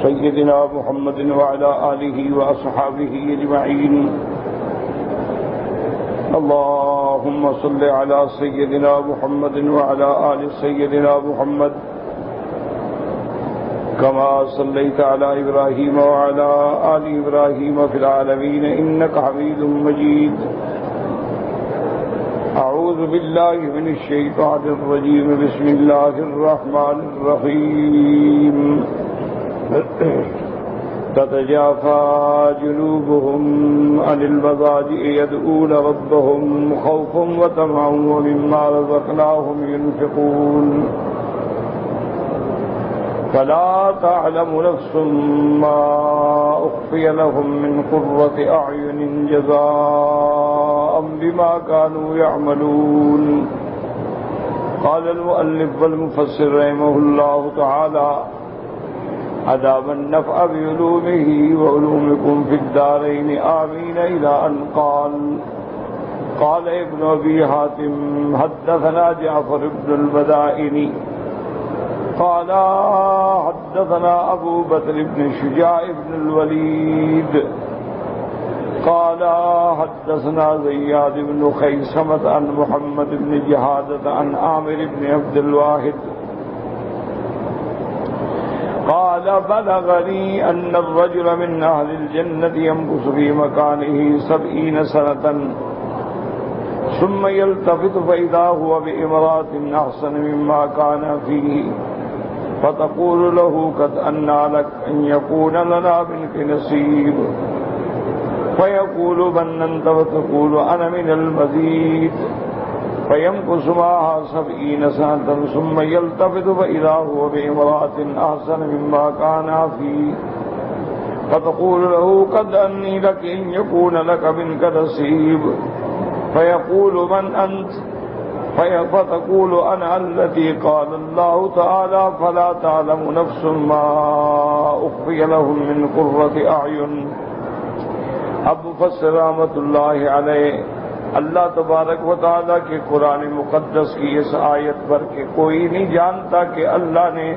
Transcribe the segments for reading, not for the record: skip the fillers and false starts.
سيدنا محمد وعلى آله وأصحابه أجمعين. اللهم صل على سيدنا محمد وعلى آل سيدنا محمد كما صليت على إبراهيم وعلى آل إبراهيم في العالمين إنك حميد مجيد. أعوذ بالله من الشيطان الرجيم. بسم الله الرحمن الرحيم. تتجافى جنوبهم عن المضاجع يدعون ربهم خوفا وطمعا ومما رزقناهم ينفقون. فلا تعلم نفس ما أخفي لهم من قرة أعين جزاء بما كانوا يعملون. قال المؤلف والمفسر رحمه الله تعالى: أدام النفع بعلومه وعلومكم في الدارين آمين. إلى أن قال ابن أبي حاتم: حدثنا جعفر بن المدائني قال حدثنا أبو بكر بن شجاع بن الوليد قال حدثنا زياد بن خيثمة عن محمد بن جهادة عن عامر بن عبد الواحد قال: بلغني أن الرجل من أهل الجنة يمكث في مكانه 70 سنة ثم يلتفت فإذا هو بامرأة أحسن مما كان فيه فتقول له: قد أنى لك أن يكون لنا منك نصيب. فيقول: من أنت؟ وتقول: أنا من المزيد. فيمكث معها 70 سنة ثم يلتفت فإذا هو بامرأة أحسن مما كان فيه فتقول له: قد أني لك إن يكون لك منك نصيب. فيقول: من أنت؟ فتقول: أنا التي قال الله تعالى: فلا تعلم نفس ما أخفي لهم من قرة أعين. اب مفسر رحمۃ اللہ علیہ اللہ تبارک و تعالیٰ کے قرآن مقدس کی اس آیت پر کہ کوئی نہیں جانتا کہ اللہ نے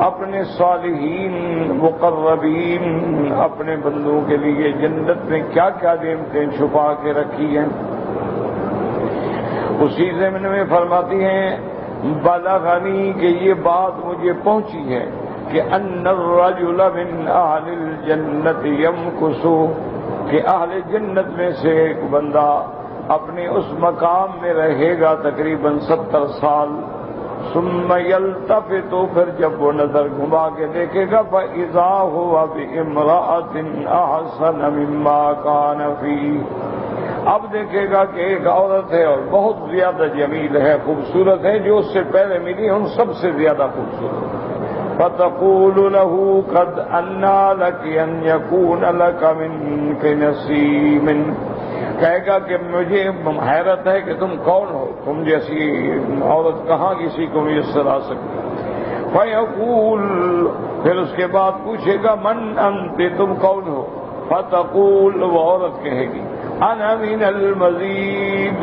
اپنے صالحین مقربین اپنے بندوں کے لیے جنت میں کیا کیا نعمتیں چھپا کے رکھی ہیں. اسی ضمن میں فرماتی ہیں: بلغنی کہ یہ بات مجھے پہنچی ہے کہ ان الرجل من اہل الجنت یمکث کہ اہل جنت میں سے ایک بندہ اپنے اس مقام میں رہے گا تقریباً 70 سال. ثم یلتفت پھر جب وہ نظر گھما کے دیکھے گا فاذا هو بامرأة احسن مما كان فيه اب دیکھے گا کہ ایک عورت ہے اور بہت زیادہ جمیل ہے خوبصورت ہے جو اس سے پہلے ملی ان سب سے زیادہ خوبصورت. فتقول له: قد أنى لك أن يكون لك منك نصيب. کہے گا کہ مجھے حیرت ہے کہ تم کون ہو، تم جیسی عورت کہاں کسی کو میسر آ سکتی. فیقول پھر اس کے بعد پوچھے گا: من انت؟ تم کون ہو؟ فتقول وہ عورت کہے گی: انا من المزید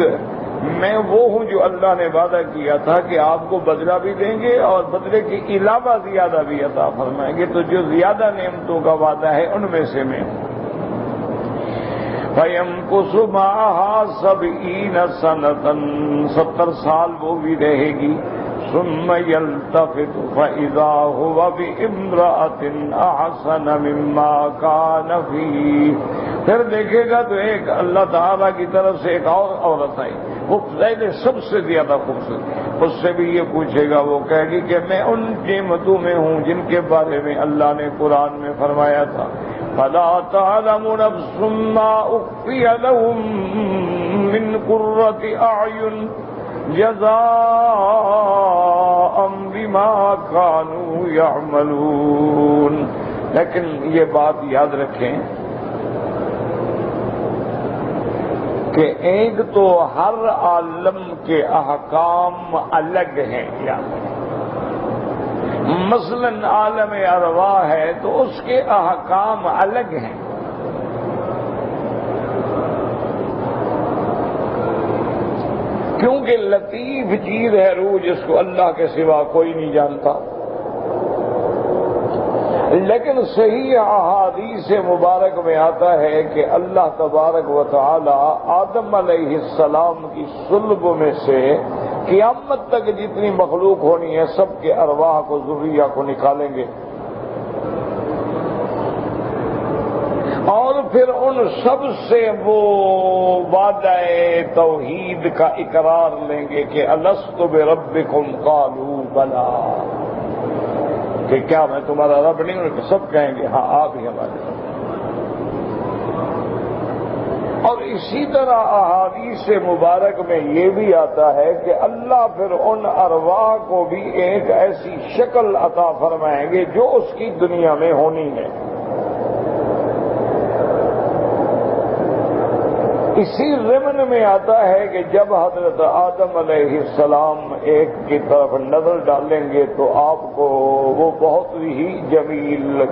میں وہ ہوں جو اللہ نے وعدہ کیا تھا کہ آپ کو بدلہ بھی دیں گے اور بدلے کے علاوہ زیادہ بھی عطا فرمائیں گے، تو جو زیادہ نعمتوں کا وعدہ ہے ان میں سے میں ہوں. فَيَمْكُثُ مَعَهَا 70 سَنَةً 70 سال وہ بھی رہے گی. ثُمَّ يَلْتَفِتُ فَإِذَا هُوَ بِامْرَأَةٍ أَحْسَنَ مِمَّا كَانَ فِيهِ پھر دیکھے گا تو ایک اللہ تعالیٰ کی طرف سے ایک اور عورت آئی، وہ سب سے زیادہ خوبصورت. اس سے بھی یہ پوچھے گا، وہ کہے گی کہ میں ان نعمتوں میں ہوں جن کے بارے میں اللہ نے قرآن میں فرمایا تھا: فَلَا تَعْلَمُ نَفْسٌ مَّا أُخْفِيَ لَهُم مِّن قُرَّةِ أَعْيُنٍ جَزَاءً بِمَا كَانُوا يَعْمَلُونَ. لیکن یہ بات یاد رکھیں کہ ایک تو ہر عالم کے احکام الگ ہیں. مثلا عالم ارواح ہے تو اس کے احکام الگ ہیں. کیونکہ لطیف چیز ہے روح جس کو اللہ کے سوا کوئی نہیں جانتا. لیکن صحیح احادیث مبارک میں آتا ہے کہ اللہ تبارک و تعالی آدم علیہ السلام کی صلب میں سے قیامت تک جتنی مخلوق ہونی ہے سب کے ارواح کو، ذریہ کو نکالیں گے، اور پھر ان سب سے وہ وعدہ توحید کا اقرار لیں گے کہ الست بربکم قالوا بلا، کہ کیا میں تمہارا رب نہیں ہوں؟ سب کہیں گے ہاں آپ ہی ہمارے رب۔ اور اسی طرح احادیث مبارک میں یہ بھی آتا ہے کہ اللہ پھر ان ارواح کو بھی ایک ایسی شکل عطا فرمائیں گے جو اس کی دنیا میں ہونی ہے۔ اسی ضمن میں آتا ہے کہ جب حضرت آدم علیہ السلام ایک کی طرف نظر ڈالیں گے تو آپ کو وہ بہت ہی جمیل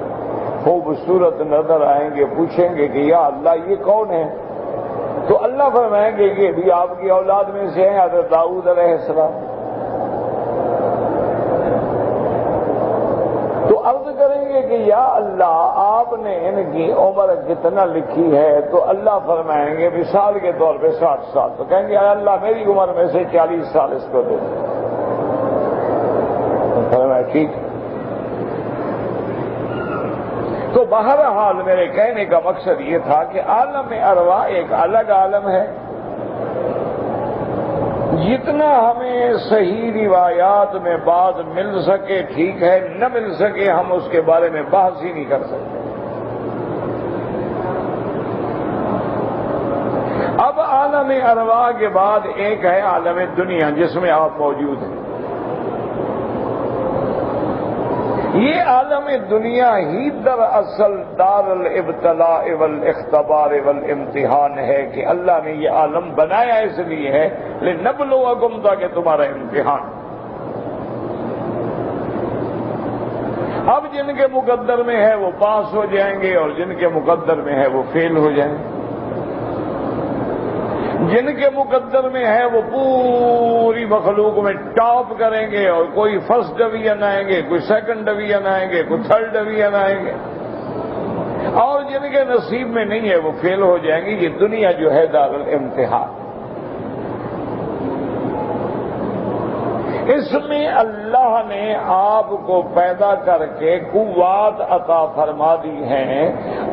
خوبصورت نظر آئیں گے، پوچھیں گے کہ یا اللہ یہ کون ہے؟ تو اللہ فرمائیں گے کہ بھی آپ کی اولاد میں سے ہیں، حضرت داؤد علیہ السلام۔ تو عرض کریں گے کہ یا اللہ آپ نے ان کی عمر کتنا لکھی ہے؟ تو اللہ فرمائیں گے مثال کے طور پہ 60 سال۔ تو کہیں گے یا اللہ میری عمر میں سے 40 سال اس کو دے دیں۔ تو فرمایا ٹھیک۔ تو بہرحال میرے کہنے کا مقصد یہ تھا کہ عالم ارواح ایک الگ عالم ہے۔ جتنا ہمیں صحیح روایات میں بات مل سکے ٹھیک ہے، نہ مل سکے ہم اس کے بارے میں بحث ہی نہیں کر سکتے۔ اب عالم ارواح کے بعد ایک ہے عالم دنیا جس میں آپ موجود ہیں۔ یہ عالم دنیا ہی دراصل دار الابتلاء والاختبار والامتحان ہے کہ اللہ نے یہ عالم بنایا اس لیے ہے لنبلوکم، تاکہ تمہارا امتحان۔ اب جن کے مقدر میں ہے وہ پاس ہو جائیں گے اور جن کے مقدر میں ہے وہ فیل ہو جائیں گے۔ جن کے مقدر میں ہے وہ پوری مخلوق میں ٹاپ کریں گے اور کوئی فرسٹ ڈویژن آئیں گے، کوئی سیکنڈ ڈویژن آئیں گے، کوئی تھرڈ ڈویژن آئیں گے، اور جن کے نصیب میں نہیں ہے وہ فیل ہو جائیں گے۔ یہ دنیا جو ہے دار الامتحان، اس میں اللہ نے آپ کو پیدا کر کے قوات عطا فرما دی ہیں،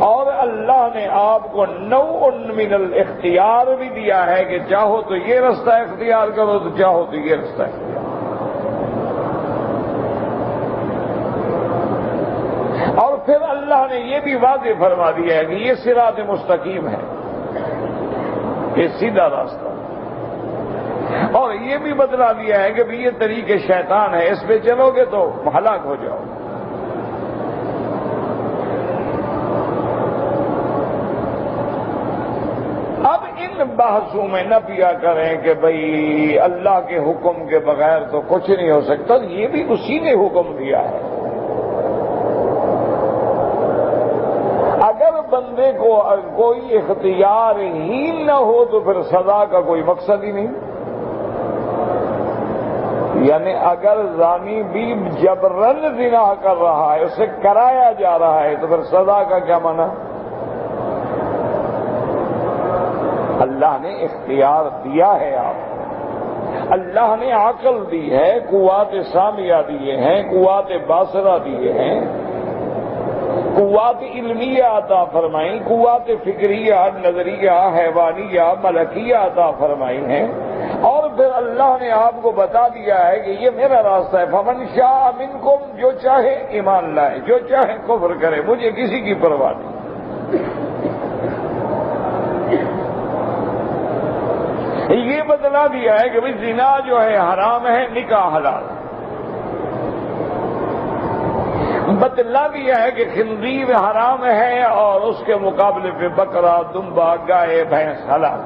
اور اللہ نے آپ کو نوع من الاختیار بھی دیا ہے کہ چاہو تو یہ رستہ اختیار کرو، تو چاہو تو یہ رستہ اختیار کرو۔ اور پھر اللہ نے یہ بھی واضح فرما دیا ہے کہ یہ صراط مستقیم ہے، یہ سیدھا راستہ، اور یہ بھی بتلا دیا ہے کہ بھی یہ طریق شیطان ہے، اس پہ چلو گے تو ہلاک ہو جاؤ۔ اب ان بحثوں میں نہ پیا کریں کہ بھئی اللہ کے حکم کے بغیر تو کچھ نہیں ہو سکتا، یہ بھی اسی نے حکم دیا ہے۔ اگر بندے کو کوئی اختیار ہی نہ ہو تو پھر سزا کا کوئی مقصد ہی نہیں۔ یعنی اگر زانی بھی جبرن زنا کر رہا ہے، اسے کرایا جا رہا ہے، تو پھر سزا کا کیا معنی؟ اللہ نے اختیار دیا ہے آپ کو، اللہ نے عقل دی ہے، قوات سامعہ دیے ہیں، قوات باصرہ دیے ہیں، قوات علمیہ عطا فرمائی، قوات فکریہ، نظریہ، حیوانیہ، ملکیہ عطا فرمائی ہیں، اور پھر اللہ نے آپ کو بتا دیا ہے کہ یہ میرا راستہ ہے۔ فمن شاء منکم، جو چاہے ایمان لائے، جو چاہے کفر کرے، مجھے کسی کی پرواہ نہیں۔ یہ بتلا دیا ہے کہ زنا جو ہے حرام ہے، نکاح حلال۔ بتلا دیا ہے کہ خنزیر حرام ہے اور اس کے مقابلے پہ بکرا، دمبا، گائے، بھینس حلال۔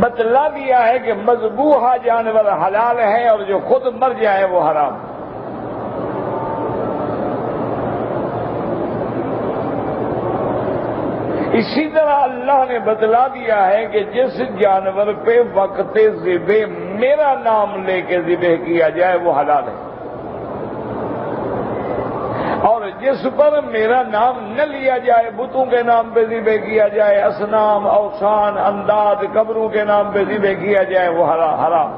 بتلا دیا ہے کہ مذبوحہ جانور حلال ہے اور جو خود مر جائے وہ حرام۔ اسی طرح اللہ نے بتلا دیا ہے کہ جس جانور پہ وقت ذبح میرا نام لے کے ذبح کیا جائے وہ حلال ہے۔ اور جس پر میرا نام نہ لیا جائے، بتوں کے نام پہ ذبح کیا جائے، اصنام، اوثان، انداد، قبروں کے نام پہ ذبح کیا جائے، وہ حرام۔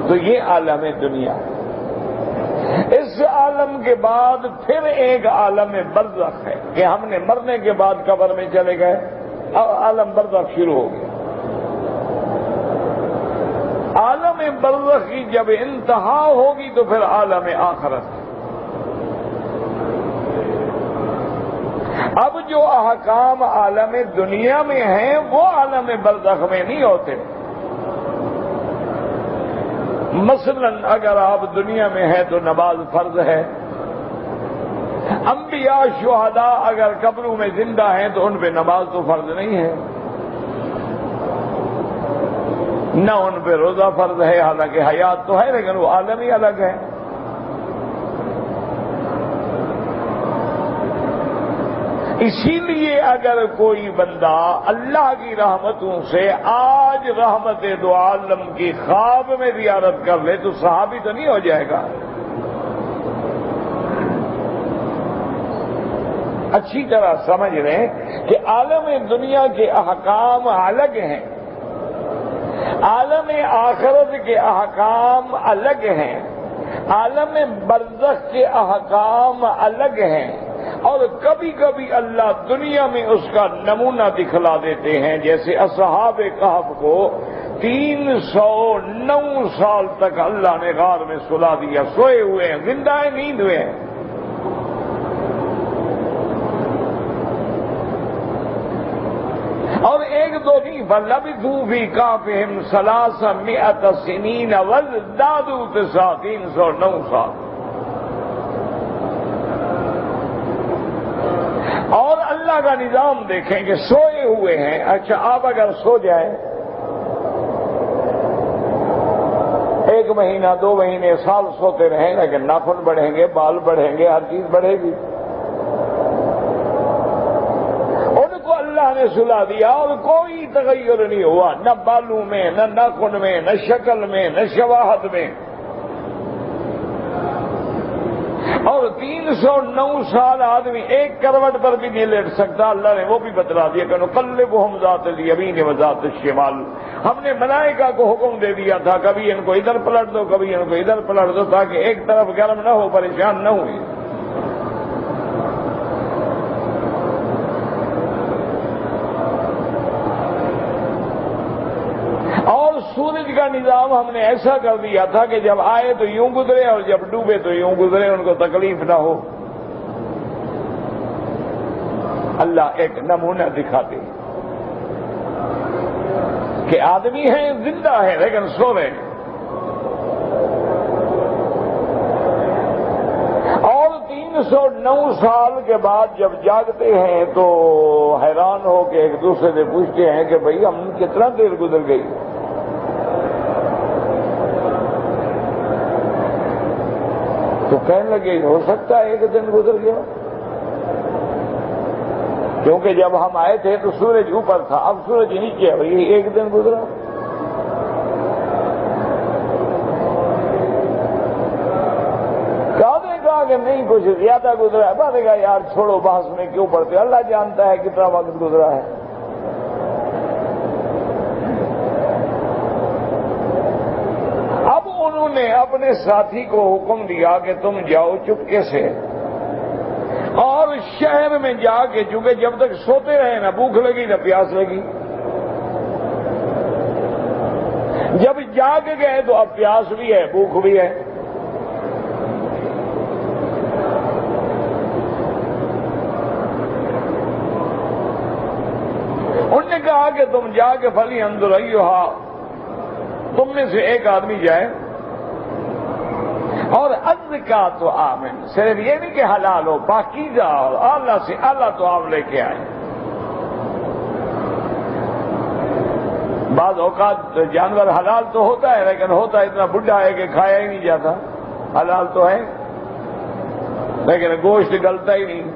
تو یہ عالم دنیا۔ اس عالم کے بعد پھر ایک عالم برزخ ہے کہ ہم نے مرنے کے بعد قبر میں چلے گئے، اب عالم برزخ شروع ہو گیا۔ عالم برزخ کی جب انتہا ہوگی تو پھر عالم آخرت۔ اب جو احکام عالم دنیا میں ہیں وہ عالم برزخ میں نہیں ہوتے۔ مثلا اگر آپ دنیا میں ہیں تو نماز فرض ہے، انبیاء شہداء اگر قبروں میں زندہ ہیں تو ان پہ نماز تو فرض نہیں ہے، نہ ان پہ روزہ فرض ہے، حالانکہ حیات تو ہے لیکن وہ عالم ہی الگ ہے۔ اسی لیے اگر کوئی بندہ اللہ کی رحمتوں سے آج رحمت دو عالم کی خواب میں زیارت کر لے تو صحابی تو نہیں ہو جائے گا۔ اچھی طرح سمجھ لیں کہ عالم دنیا کے احکام الگ ہیں، عالم آخرت کے احکام الگ ہیں، عالم برزخ کے احکام الگ ہیں، اور کبھی کبھی اللہ دنیا میں اس کا نمونہ دکھلا دیتے ہیں، جیسے اصحاب کہف کو 309 سال تک اللہ نے غار میں سلا دیا، سوئے ہوئے ہیں، زندہ ہیں، نیند ہوئے ہیں۔ اور ایک دو نہیں، فَلَبِثُوا فِي كَهْفِهِمْ 300 سِنِينَ وَازْدَادُوا تِسْعًا، 309 سال۔ اور اللہ کا نظام دیکھیں کہ سوئے ہوئے ہیں۔ اچھا آپ اگر سو جائیں 1 مہینہ 2 مہینے سال سوتے رہیں، لیکن ناخن بڑھیں گے، بال بڑھیں گے، ہر چیز بڑھے گی۔ ان کو اللہ نے سلا دیا اور کوئی تغیر نہیں ہوا، نہ بالوں میں، نہ ناخن میں، نہ شکل میں، نہ شواہد میں۔ اور 309 سال آدمی ایک کروٹ پر بھی نہیں لیٹ سکتا، اللہ نے وہ بھی بتلا دیا کہ نقلبہم ذات الیمین و ذات الشمال۔ ہم نے ملائکہ کو حکم دے دیا تھا کبھی ان کو ادھر پلٹ دو، کبھی ان کو ادھر پلٹ دو، تاکہ ایک طرف گرم نہ ہو، پریشان نہ ہوئی۔ اور سورج کا نظام ہم نے ایسا کر دیا تھا کہ جب آئے تو یوں گزرے اور جب ڈوبے تو یوں گزرے، ان کو تکلیف نہ ہو۔ اللہ ایک نمونہ دکھاتے کہ آدمی ہیں، زندہ ہے لیکن سو رہے ہیں۔ اور 309 سال کے بعد جب جاگتے ہیں تو حیران ہو کے ایک دوسرے سے پوچھتے ہیں کہ بھئی ہم کتنا دیر گزر گئی؟ تو کہنے لگے ہو سکتا ہے 1 دن گزر گیا، کیونکہ جب ہم آئے تھے تو سورج اوپر تھا، اب سورج نیچے ہے، بھئی 1 دن گزرا۔ کہا کہ نہیں کچھ زیادہ گزرا ہے، بعد کہا یار چھوڑو بحث میں کیوں پڑتے، اللہ جانتا ہے کتنا وقت گزرا ہے۔ اب انہوں نے اپنے ساتھی کو حکم دیا کہ تم جاؤ چپکے سے اور شہر میں جا کے، چونکہ جب تک سوتے رہے نہ بھوک لگی نہ پیاس لگی، جب جاگ گئے تو اب پیاس بھی ہے، بھوک بھی ہے۔ انہوں نے کہا کہ تم جا کے فَلْيَنظُرْ أَيُّهَا، تم میں سے ایک آدمی جائے اور اذکا تو آمن، صرف یہ نہیں کہ حلال ہو، پاکیزہ اور اعلیٰ سے اعلیٰ تو آپ لے کے آئے۔ بعض اوقات جانور حلال تو ہوتا ہے لیکن ہوتا اتنا بڈھا ہے کہ کھایا ہی نہیں جاتا، حلال تو ہے لیکن گوشت گلتا ہی نہیں،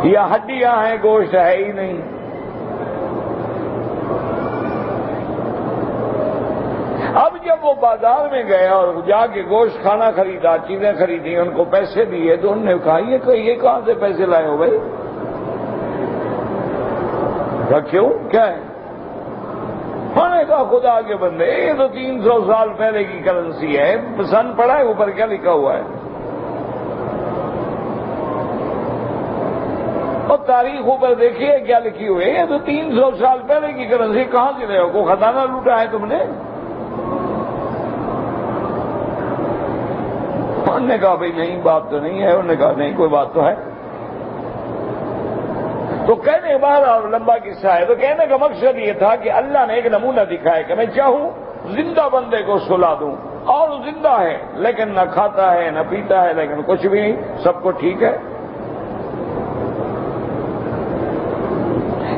یا ہڈیاں ہیں گوشت ہے ہی نہیں۔ اب جب وہ بازار میں گئے اور جا کے گوشت کھانا خریدا، چیزیں خریدی، ان کو پیسے دیے، تو انہوں نے کہا یہ کہاں سے پیسے لائے ہو بھائی؟ کہا کیوں، کیا ہے؟ انہوں نے کہا خدا کے بندے یہ تو 300 سال پہلے کی کرنسی ہے، سن پڑا ہے اوپر کیا لکھا ہوا ہے؟ اور تاریخ اوپر دیکھیے کیا لکھی ہوئی ہے، یہ تو 300 سال پہلے کی کرنسی، کہاں سے لے ہو؟ کوئی خزانہ لوٹا ہے تم نے؟ انہوں نے کہا بھائی نہیں بات تو نہیں ہے۔ انہوں نے کہا نہیں کوئی بات تو ہے۔ تو کہنے کے بعد لمبا قصہ ہے، تو کہنے کا مقصد یہ تھا کہ اللہ نے ایک نمونہ دکھایا کہ میں چاہوں زندہ بندے کو سلا دوں، اور زندہ ہے لیکن نہ کھاتا ہے نہ پیتا ہے، لیکن کچھ بھی نہیں، سب کو ٹھیک ہے۔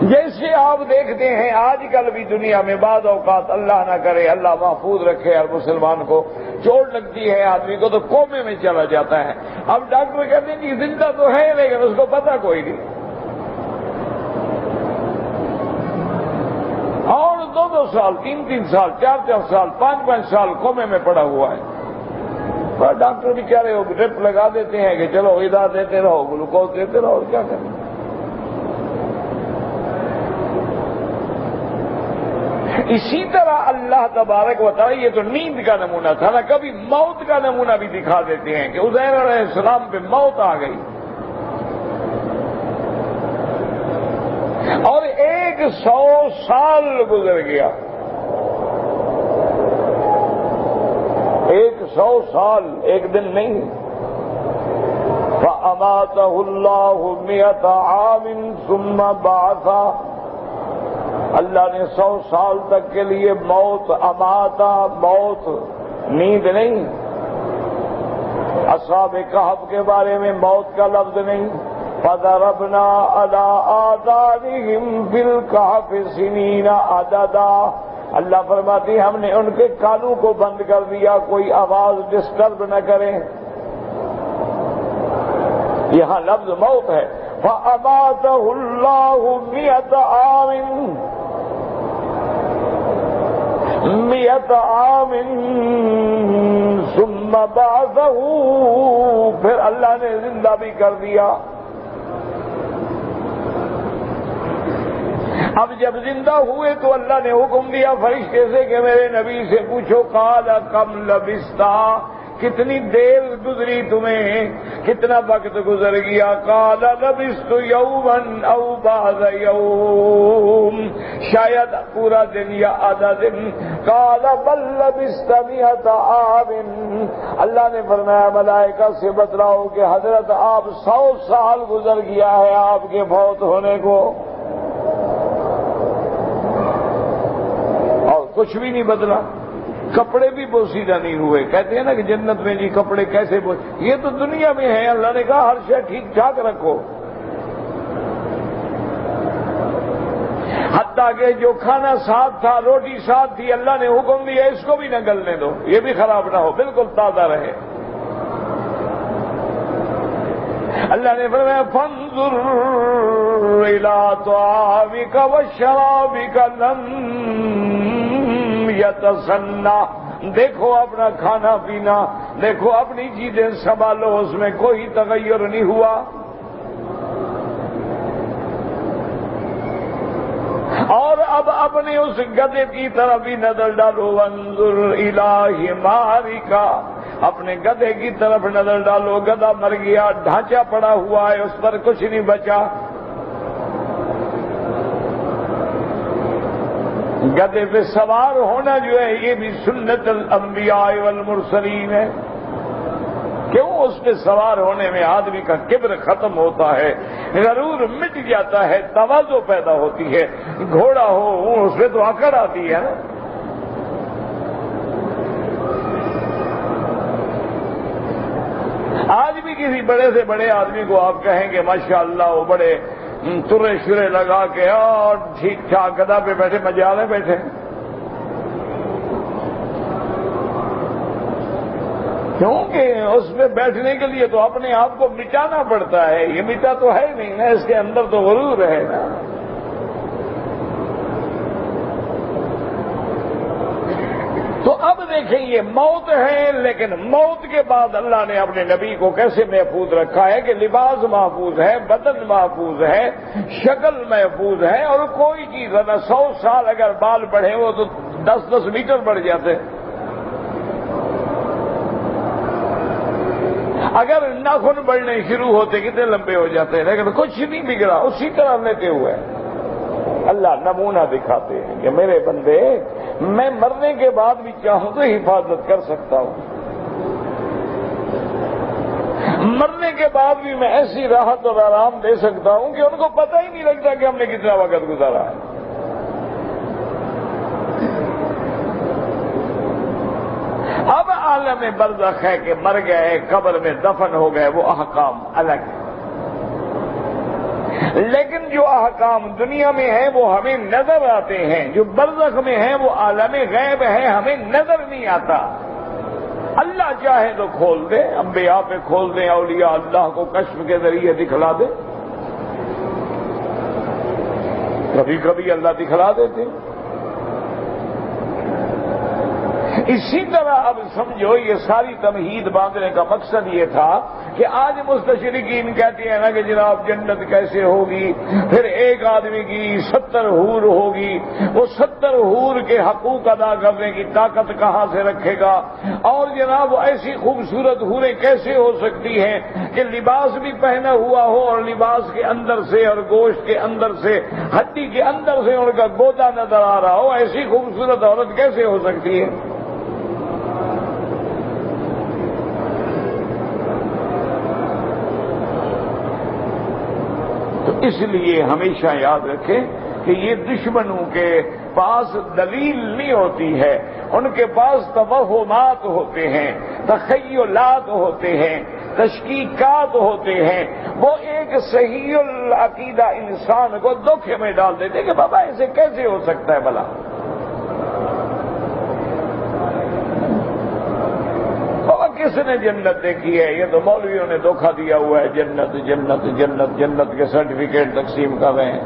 جیسے آپ دیکھتے ہیں آج کل بھی دنیا میں بعض اوقات اللہ نہ کرے، اللہ محفوظ رکھے، اور مسلمان کو چوٹ لگتی ہے آدمی کو تو کومے میں چلا جاتا ہے۔ اب ڈاکٹر کہتے ہیں کہ زندہ تو ہے لیکن اس کو پتہ کوئی نہیں، اور 2 سال 3 سال 4 سال 5 سال کومے میں پڑا ہوا ہے۔ پر ڈاکٹر بھی کہہ رہے ہو ڈرپ لگا دیتے ہیں کہ چلو ادھر دیتے رہو، گلوکوز دیتے رہو، کیا کریں۔ اسی طرح اللہ تبارک و تعالی، یہ تو نیند کا نمونہ تھا نا، کبھی موت کا نمونہ بھی دکھا دیتے ہیں کہ عزیر علیہ السلام پہ موت آ گئی، اور 100 سال گزر گیا، 100 سال ایک دن نہیں۔ فَأَمَاتَهُ اللَّهُ 100 عَامٍ ثُمَّ بَعَثَهُ، اللہ نے 100 سال تک کے لیے موت، اماتا موت، نیند نہیں۔ اصحاب کہف کے بارے میں موت کا لفظ نہیں۔ فَضَرَبْنَا عَلَىٰ آذَانِهِمْ فِي الْكَهْفِ سِنِينَ عَدَدًا، اللہ فرماتی ہم نے ان کے کانوں کو بند کر دیا، کوئی آواز ڈسٹرب نہ کرے۔ یہاں لفظ موت ہے۔ فَأَمَاتَهُ اللَّهُ 100 عَامٍ 100 عَامٍ ثُمَّ بَعَثَهُ، پھر اللہ نے زندہ بھی کر دیا۔ اب جب زندہ ہوئے تو اللہ نے حکم دیا فرشتے سے کہ میرے نبی سے پوچھو قال کم لبثت، کتنی دیر گزری تمہیں، کتنا وقت گزر گیا؟ قال لبثت یوما او بعض یوم، شاید پورا دن یا آدھا دن۔ قال بل لبثت 100 عام، اللہ نے فرمایا ملائکہ سے بتلاؤ کہ حضرت آپ 100 سال گزر گیا ہے آپ کے فوت ہونے کو، اور کچھ بھی نہیں بدلا، کپڑے بھی بوسیدہ نہیں ہوئے۔ کہتے ہیں نا کہ جنت میں جی کپڑے کیسے یہ تو دنیا میں ہے، اللہ نے کہا ہر شے ٹھیک ٹھاک رکھو، حتیٰ کہ جو کھانا ساتھ تھا، روٹی ساتھ تھی، اللہ نے حکم دیا اس کو بھی نہ گلنے دو، یہ بھی خراب نہ ہو، بالکل تازہ رہے۔ اللہ نے فرمایا فانظر الی طعامک وشرابک لم یتسنہ، دیکھو اپنا کھانا پینا، دیکھو اپنی چیزیں سنبھالو، اس میں کوئی تغیر نہیں ہوا۔ اور اب اپنے اس گدھے کی طرف بھی نظر ڈالو، وانظر الی حمارک، اپنے گدھے کی طرف نظر ڈالو، گدھا مر گیا، ڈھانچہ پڑا ہوا ہے، اس پر کچھ نہیں بچا۔ گدھے پہ سوار ہونا جو ہے یہ بھی سنت الانبیاء والمرسلین ہے۔ کیوں؟ اس پہ سوار ہونے میں آدمی کا کبر ختم ہوتا ہے، غرور مٹ جاتا ہے، تواضع پیدا ہوتی ہے۔ گھوڑا ہو اس پہ تو اکڑ آتی ہے نا۔ آج بھی کسی بڑے سے بڑے آدمی کو آپ کہیں کہ ماشاءاللہ وہ بڑے ترے شرے لگا کے اور ٹھیک ٹھاک گدھا پہ بیٹھے مجالے بیٹھے، کیونکہ اس پہ بیٹھنے کے لیے تو اپنے آپ کو مٹانا پڑتا ہے، یہ مٹا تو ہے نہیں نا، اس کے اندر تو غرور ہے نا۔ تو اب دیکھیں یہ موت ہے، لیکن موت کے بعد اللہ نے اپنے نبی کو کیسے محفوظ رکھا ہے کہ لباس محفوظ ہے، بدن محفوظ ہے، شکل محفوظ ہے، اور کوئی چیز نہ 100 سال اگر بال بڑھے وہ تو 10 میٹر بڑھ جاتے، اگر ناخن بڑھنے شروع ہوتے کتنے لمبے ہو جاتے ہیں، لیکن کچھ نہیں بگڑا، اسی طرح لیتے ہوئے اللہ نمونہ دکھاتے ہیں کہ میرے بندے میں مرنے کے بعد بھی چاہوں تو حفاظت کر سکتا ہوں، مرنے کے بعد بھی میں ایسی راحت اور آرام دے سکتا ہوں کہ ان کو پتہ ہی نہیں لگتا کہ ہم نے کتنا وقت گزارا ہے۔ اب عالم برزخ ہے کہ مر گئے، قبر میں دفن ہو گئے، وہ احکام الگ ہیں، لیکن جو احکام دنیا میں ہیں وہ ہمیں نظر آتے ہیں، جو برزخ میں ہیں وہ عالم غیب ہے، ہمیں نظر نہیں آتا۔ اللہ چاہے تو کھول دے، انبیاء پہ کھول دیں، اولیاء اللہ کو کشف کے ذریعے دکھلا دے، کبھی کبھی اللہ دکھلا دیتے۔ اسی طرح اب سمجھو یہ ساری تمہید باندھنے کا مقصد یہ تھا کہ آج مستشرقین کہتے ہیں نا کہ جناب جنت کیسے ہوگی، پھر ایک آدمی کی 70 حور ہوگی، وہ 70 حور کے حقوق ادا کرنے کی طاقت کہاں سے رکھے گا، اور جناب وہ ایسی خوبصورت حوریں کیسے ہو سکتی ہیں کہ لباس بھی پہنا ہوا ہو اور لباس کے اندر سے اور گوشت کے اندر سے ہڈی کے اندر سے ان کا گودا نظر آ رہا ہو، ایسی خوبصورت عورت کیسے ہو سکتی ہے؟ اس لیے ہمیشہ یاد رکھیں کہ یہ دشمنوں کے پاس دلیل نہیں ہوتی ہے، ان کے پاس توہمات ہوتے ہیں، تخیلات ہوتے ہیں، تشکیکات ہوتے ہیں، وہ ایک صحیح العقیدہ انسان کو دھوکے میں ڈال دیتے کہ بابا ایسے کیسے ہو سکتا ہے بھلا، کس نے جنت دیکھی ہے؟ یہ تو مولویوں نے دھوکہ دیا ہوا ہے، جنت جنت جنت جنت کے سرٹیفکیٹ تقسیم کر رہے ہیں،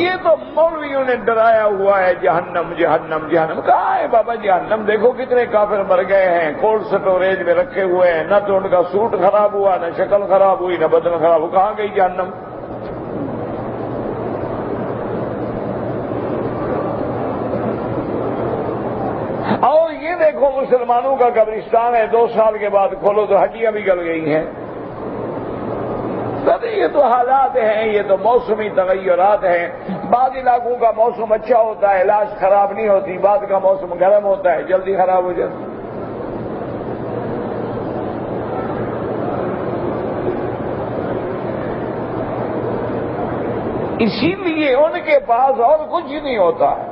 یہ تو مولویوں نے ڈرایا ہوا ہے جہنم جہنم جہنم۔ کہاں ہے بابا جہنم؟ دیکھو کتنے کافر مر گئے ہیں، کولڈ سٹوریج میں رکھے ہوئے ہیں، نہ تو ان کا سوٹ خراب ہوا، نہ شکل خراب ہوئی، نہ بدن خراب ہوا، کہاں گئی جہنم؟ اور یہ دیکھو مسلمانوں کا قبرستان ہے، 2 سال کے بعد کھولو تو ہڈیاں بھی گل گئی ہیں۔ یہ تو حالات ہیں، یہ تو موسمی تغیرات ہیں، بعض علاقوں کا موسم اچھا ہوتا ہے، لاش خراب نہیں ہوتی، بعد کا موسم گرم ہوتا ہے، جلدی خراب ہو جاتی۔ اسی لیے ان کے پاس اور کچھ نہیں ہوتا ہے،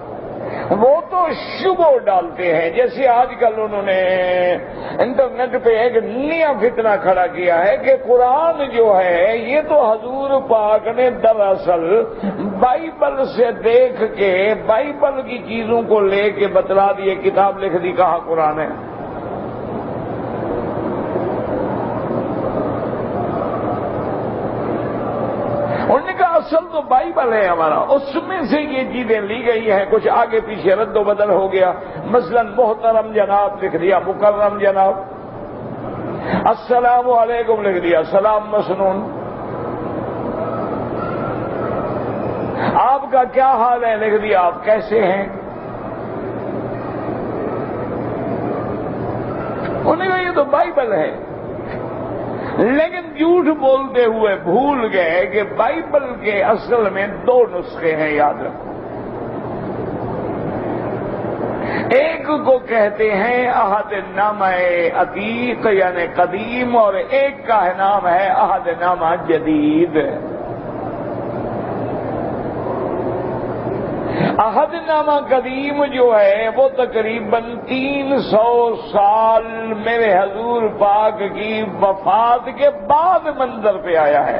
وہ تو شبہ ڈالتے ہیں، جیسے آج کل انہوں نے انٹرنیٹ پہ ایک نیا فتنہ کھڑا کیا ہے کہ قرآن جو ہے یہ تو حضور پاک نے دراصل بائبل سے دیکھ کے بائبل کی چیزوں کو لے کے بتلا دیے، کتاب لکھ دی، کہا قرآن ہے۔ انہوں نے کہا اصل تو بائبل ہے ہمارا، اس میں سے یہ چیزیں لی گئی ہیں، کچھ آگے پیچھے رد و بدل ہو گیا، مثلا محترم جناب لکھ دیا مکرم جناب، السلام علیکم لکھ دیا سلام مسنون، آپ کا کیا حال ہے لکھ دیا آپ کیسے ہیں۔ انہوں نے کہا یہ تو بائبل ہے، لیکن جھوٹ بولتے ہوئے بھول گئے کہ بائبل کے اصل میں 2 نسخے ہیں، یاد رکھو، ایک کو کہتے ہیں عہد نامہ عتیق یعنی قدیم، اور ایک کا نام ہے عہد نامہ جدید۔ عہد نامہ قدیم جو ہے وہ تقریباً 300 سال میرے حضور پاک کی وفات کے بعد منظر پہ آیا ہے،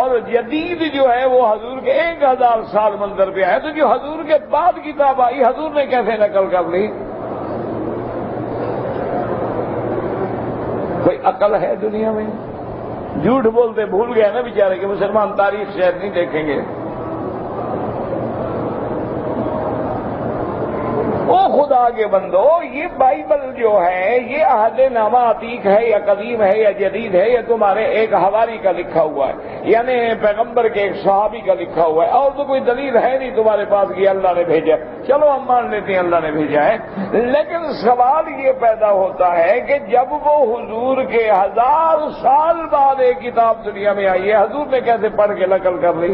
اور جدید جو ہے وہ حضور کے 1000 سال منظر پہ آیا، تو جو حضور کے بعد کتاب آئی حضور نے کیسے نقل کر لی؟ کوئی عقل ہے دنیا میں؟ جھوٹ بولتے بھول گئے نا بیچارے کہ مسلمان تاریخ شاید نہیں دیکھیں گے۔ خدا کے بندو، یہ بائبل جو ہے یہ عہد نامہ عتیق ہے یا قدیم ہے یا جدید ہے، یہ تمہارے ایک حواری کا لکھا ہوا ہے، یعنی پیغمبر کے ایک صحابی کا لکھا ہوا ہے، اور تو کوئی دلیل ہے نہیں تمہارے پاس کہ اللہ نے بھیجا۔ چلو ہم مان لیتے ہیں اللہ نے بھیجا ہے، لیکن سوال یہ پیدا ہوتا ہے کہ جب وہ حضور کے 1000 سال بعد ایک کتاب دنیا میں آئی ہے، حضور نے کیسے پڑھ کے نقل کر لی؟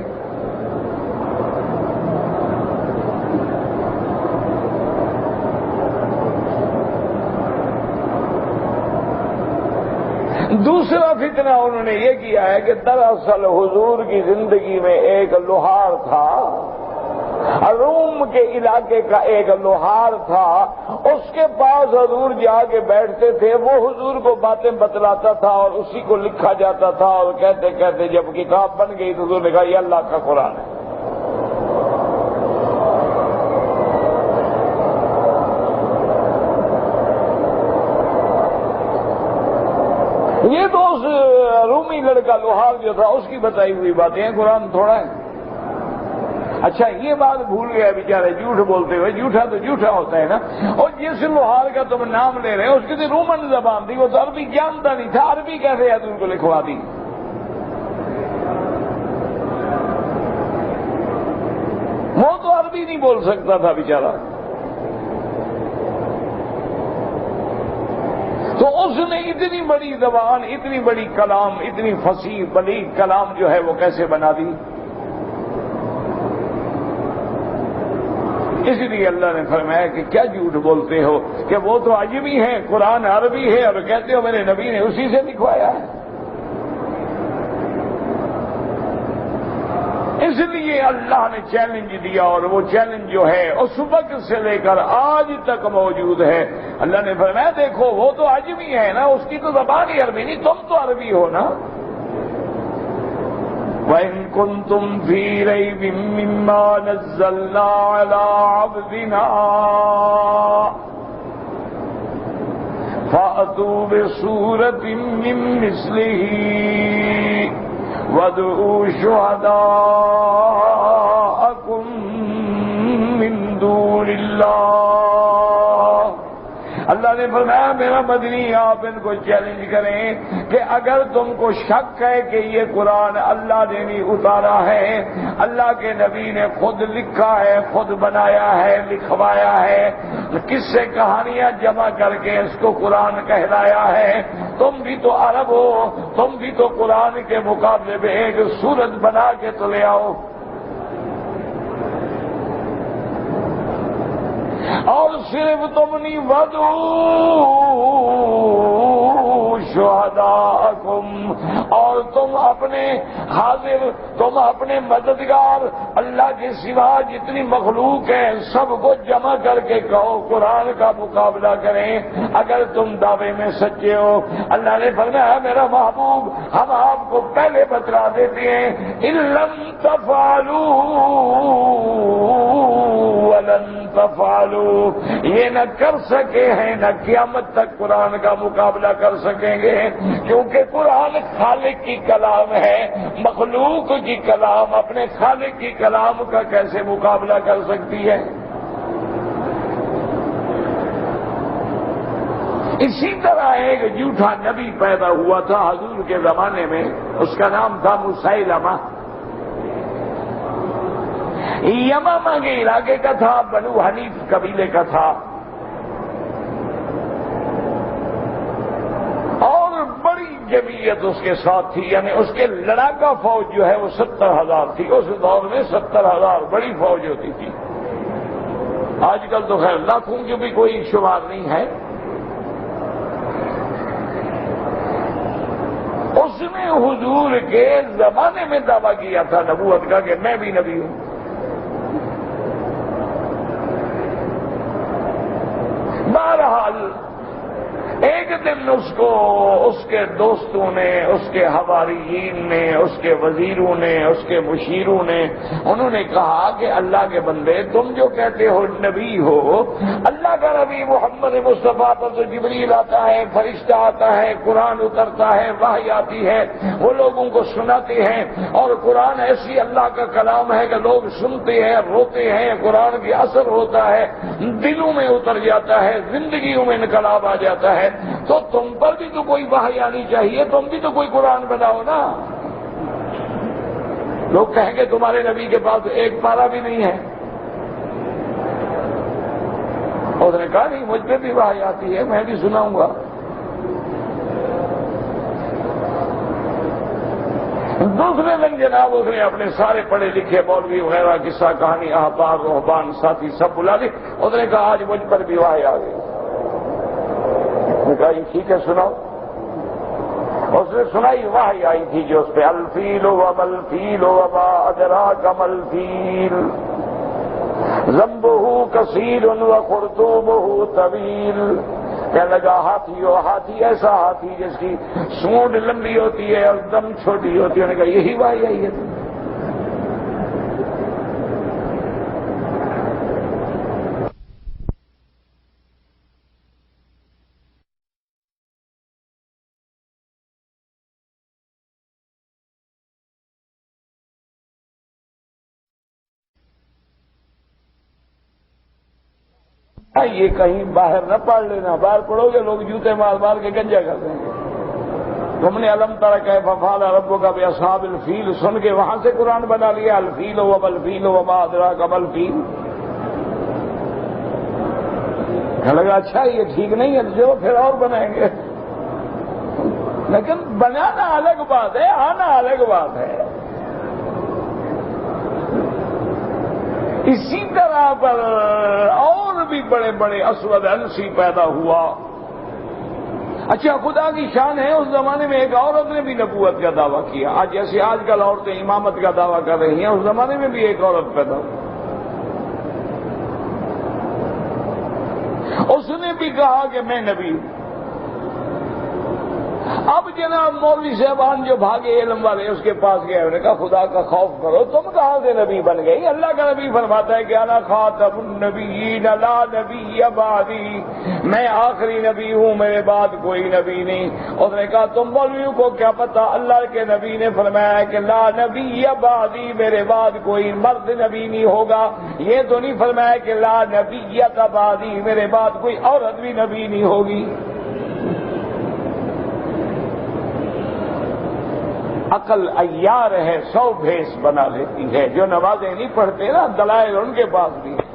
دوسرا فتنہ انہوں نے یہ کیا ہے کہ دراصل حضور کی زندگی میں ایک لوہار تھا، روم کے علاقے کا ایک لوہار تھا، اس کے پاس حضور جا کے بیٹھتے تھے، وہ حضور کو باتیں بتلاتا تھا اور اسی کو لکھا جاتا تھا، اور کہتے کہتے جب کتاب بن گئی تو حضور نے کہا یہ اللہ کا قرآن ہے۔ یہ تو اس رومی لڑکا لوہار جو تھا اس کی بتائی ہوئی باتیں ہیں، قرآن تھوڑا ہے۔ اچھا یہ بات بھول گیا بیچارے جھوٹ بولتے ہوئے، جھوٹا تو جھوٹا ہوتا ہے نا۔ اور جس لوہار کا تم نام لے رہے ہو اس کی تو رومن زبان تھی، وہ تو عربی جانتا نہیں تھا، عربی کیسے حضور کو لکھوا دی؟ وہ تو عربی نہیں بول سکتا تھا بیچارہ، تو اس نے اتنی بڑی زبان، اتنی بڑی کلام، اتنی فصیح بلیغ کلام جو ہے وہ کیسے بنا دی؟ اس لیے اللہ نے فرمایا کہ کیا جھوٹ بولتے ہو کہ وہ تو عجمی ہے، قرآن عربی ہے، اور کہتے ہو میرے نبی نے اسی سے لکھوایا ہے۔ اس لیے اللہ نے چیلنج دیا، اور وہ چیلنج جو ہے اس وقت سے لے کر آج تک موجود ہے۔ اللہ نے فرمایا دیکھو وہ تو عجمی ہے نا، اس کی تو زبان ہی عربی نہیں، تم تو عربی ہو نا۔ وَإِن كُنتُمْ فِي رَيْبٍ مِّمَّا نَزَّلْنَا عَلَىٰ عَبْدِنَا فَأْتُوا بِسُورَةٍ مِّن مِّثْلِهِ وَادْعُوا شُهَدَاءَكُم مِّن دُونِ اللَّهِ۔ اللہ نے فرمایا میرا مدنی آپ ان کو چیلنج کریں کہ اگر تم کو شک ہے کہ یہ قرآن اللہ نے نہیں اتارا ہے، اللہ کے نبی نے خود لکھا ہے، خود بنایا ہے، لکھوایا ہے، کس سے کہانیاں جمع کر کے اس کو قرآن کہلایا ہے، تم بھی تو عرب ہو، تم بھی تو قرآن کے مقابلے میں ایک سورت بنا کے تو لے آؤ۔ اور صرف تم نہیں، وَادْعُوا شُهَدَاءَكُمْ، اور تم اپنے حاضر، تم اپنے مددگار اللہ کے سوا جتنی مخلوق ہے سب کو جمع کر کے کہو قرآن کا مقابلہ کریں اگر تم دعوے میں سچے ہو۔ اللہ نے فرمایا میرا محبوب ہم آپ کو پہلے بتلا دیتے ہیں، إِن لَّمْ تَفْعَلُوا وَلَن تفعلوا، یہ نہ کر سکے ہیں نہ قیامت تک قرآن کا مقابلہ کر سکیں گے، کیونکہ قرآن خالق کی کلام ہے، مخلوق کی کلام اپنے خالق کی کلام کا کیسے مقابلہ کر سکتی ہے؟ اسی طرح ایک جھوٹا نبی پیدا ہوا تھا حضور کے زمانے میں، اس کا نام تھا مسیلمہ، یمامہ کے علاقے کا تھا، بنو حنیف قبیلے کا تھا، اور بڑی جمعیت اس کے ساتھ تھی، یعنی اس کے لڑاکا فوج جو ہے وہ 70,000 تھی، اس دور میں 70,000 بڑی فوج ہوتی تھی، آج کل تو خیر لاکھوں کی بھی کوئی شمار نہیں ہے۔ اس نے حضور کے زمانے میں دعویٰ کیا تھا نبوت کا کہ میں بھی نبی ہوں۔ بہرحال ایک دن لیکن اس کو اس کے دوستوں نے، اس کے حواریین نے، اس کے وزیروں نے، اس کے مشیروں نے، انہوں نے کہا کہ اللہ کے بندے تم جو کہتے ہو نبی ہو، اللہ کا نبی محمد مصطفیٰ پر تو جبریل آتا ہے، فرشتہ آتا ہے، قرآن اترتا ہے، وحی آتی ہے، وہ لوگوں کو سناتے ہیں، اور قرآن ایسی اللہ کا کلام ہے کہ لوگ سنتے ہیں، روتے ہیں، قرآن کی اثر ہوتا ہے، دلوں میں اتر جاتا ہے، زندگیوں میں انقلاب آ جاتا ہے، تو تم پر بھی تو کوئی وحی آنی چاہیے، تم بھی تو کوئی قرآن بناؤ نا۔ لوگ کہیں گے تمہارے نبی کے پاس ایک پارہ بھی نہیں ہے۔ اس نے کہا نہیں، مجھ پہ بھی وحی آتی ہے، میں بھی سناؤں گا۔ دوسرے دن جناب اس نے اپنے سارے پڑھے لکھے مولوی وغیرہ، قصہ کہانی، احبار، رہبان، ساتھی سب بلا لی۔ اس نے کہا آج مجھ پر بھی وحی آ گئی۔ اس نے کہا ٹھیک ہے سناؤ۔ اس نے سنائی، وحی آئی تھی جو اس پہ الفیل ومل فیل وما ادراک مل فیل ذنبہ کثیر وخرطومہ طویل۔ کہنے لگا ہاتھی ہو، ہاتھی ایسا ہاتھی جس کی سونڈ لمبی ہوتی ہے اور دم چھوٹی ہوتی ہے۔ انہوں نے کہا یہی وحی آئی ہے۔ یہ کہیں باہر نہ پڑھ لینا، باہر پڑھو گے لوگ جوتے مار مار کے گنجا کر دیں گے۔ تم نے علم تر کیف فعل ربک باصحاب الفیل سن کے وہاں سے قرآن بنا لیا، الفیل وما الفیل وما ادراک ما الفیل۔ لگا اچھا یہ ٹھیک نہیں ہے، جو پھر اور بنائیں گے۔ لیکن بنانا الگ بات ہے، آنا الگ بات ہے۔ اسی طرح پر اور بھی بڑے بڑے اسود انسی پیدا ہوا۔ اچھا خدا کی شان ہے، اس زمانے میں ایک عورت نے بھی نبوت کا دعویٰ کیا۔ آج جیسے آج کل عورتیں امامت کا دعویٰ کر رہی ہیں، اس زمانے میں بھی ایک عورت پیدا ہوئی۔ اس نے بھی کہا کہ میں نبی ہوں۔ اب جناب مولوی صاحبان جو بھاگے علم والے اس کے پاس گئے، انہوں نے کہا خدا کا خوف کرو، تم کہاں سے نبی بن گئی؟ اللہ کا نبی فرماتا ہے کہ انا خاتم النبیین لا نبی بعدی، میں آخری نبی ہوں، میرے بعد کوئی نبی نہیں۔ اس نے کہا تم مولویوں کو کیا پتا، اللہ کے نبی نے فرمایا کہ لا نبی بعدی، میرے بعد کوئی مرد نبی نہیں ہوگا۔ یہ تو نہیں فرمایا کہ لا نبیت بعدی، میرے بعد کوئی عورت بھی نبی نہیں ہوگی۔ عقل عیار ہے، 100 بھیس بنا لیتی ہے۔ جو نمازیں نہیں پڑھتے نا، دلائل ان کے پاس بھی ہیں۔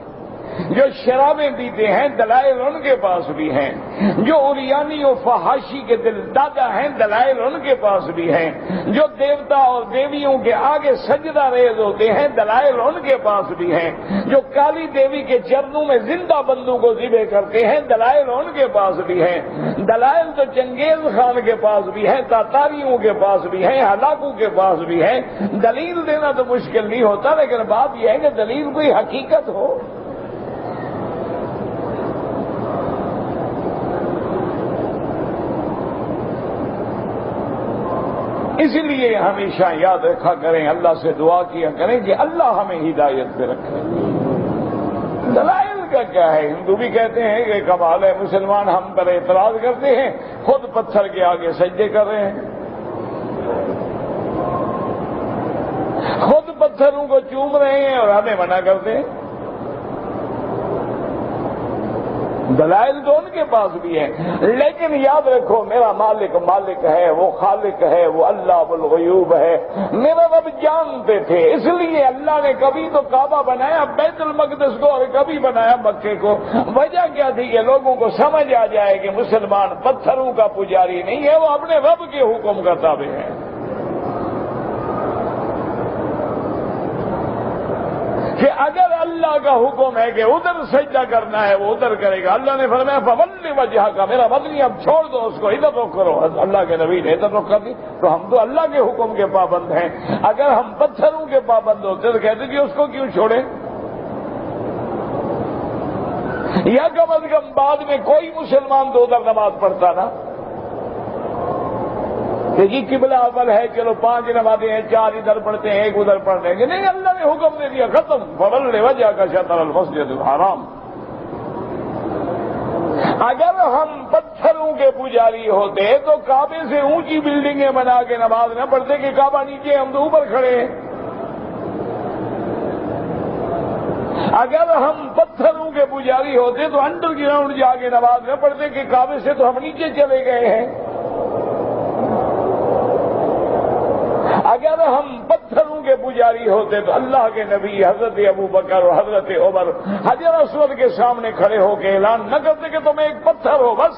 جو شرابیں پیتے ہیں، دلائل ان کے پاس بھی ہیں۔ جو عریانی و فحاشی کے دل دادا ہیں، دلائل ان کے پاس بھی ہیں۔ جو دیوتا اور دیویوں کے آگے سجدہ ریز ہوتے ہیں، دلائل ان کے پاس بھی ہیں۔ جو کالی دیوی کے چرنوں میں زندہ بندوں کو ذبح کرتے ہیں، دلائل ان کے پاس بھی ہیں۔ دلائل تو چنگیز خان کے پاس بھی ہیں، تاتاریوں کے پاس بھی ہیں، ہلاکوں کے پاس بھی ہیں۔ دلیل دینا تو مشکل نہیں ہوتا، لیکن بات یہ ہے کہ دلیل کوئی حقیقت ہو۔ اس لیے ہمیشہ یاد رکھا کریں، اللہ سے دعا کیا کریں کہ اللہ ہمیں ہدایت پہ رکھے۔ دلائل کا کیا ہے؟ ہندو بھی کہتے ہیں کہ کمال ہے، مسلمان ہم پر اعتراض کرتے ہیں، خود پتھر کے آگے سجدے کر رہے ہیں، خود پتھروں کو چوم رہے ہیں اور ہمیں منع کرتے ہیں۔ دلائل تو ان کے پاس بھی ہیں، لیکن یاد رکھو میرا مالک مالک ہے، وہ خالق ہے، وہ اللہ الغیوب ہے، میرا رب جانتے تھے، اس لیے اللہ نے کبھی تو کعبہ بنایا بیت المقدس کو اور کبھی بنایا مکے کو۔ وجہ کیا تھی کہ لوگوں کو سمجھ آ جائے کہ مسلمان پتھروں کا پجاری نہیں ہے، وہ اپنے رب کے حکم کا تابع ہے۔ کہ اگر اللہ کا حکم ہے کہ ادھر سجدہ کرنا ہے وہ ادھر کرے گا۔ اللہ نے فرمایا فولی وجہ کا، میرا مدنی اب چھوڑ دو اس کو، ادھر رخ کرو۔ اللہ کے نبی نے ادھر رخ کر دی، تو ہم تو اللہ کے حکم کے پابند ہیں۔ اگر ہم پتھروں کے پابند ہوتے تو کہتے کہ اس کو کیوں چھوڑیں؟ یا کم از کم بعد میں کوئی مسلمان تو ادھر نماز پڑھتا نا۔ کہ جی قبلہ اول ہے، چلو 5 نمازیں ہیں، 4 ادھر پڑھتے ہیں 1 ادھر پڑھ لیں گے، نہیں، اللہ نے حکم دے دیا، ختم، فول وجہ کا شطر المسجد الحرام۔ اگر ہم پتھروں کے پجاری ہوتے تو کعبے سے اونچی بلڈنگیں بنا کے نماز نہ پڑھتے کہ کعبہ نیچے ہم تو اوپر کھڑے ہیں۔ اگر ہم پتھروں کے پجاری ہوتے تو انڈر گراؤنڈ جا کے نماز نہ پڑھتے کہ کعبے سے تو ہم نیچے چلے گئے ہیں۔ اگر ہم پتھروں کے پجاری ہوتے تو اللہ کے نبی حضرت ابو بکر اور حضرت عمر حجر اسود کے سامنے کھڑے ہو کے اعلان نہ کرتے کہ تم ایک پتھر ہو، بس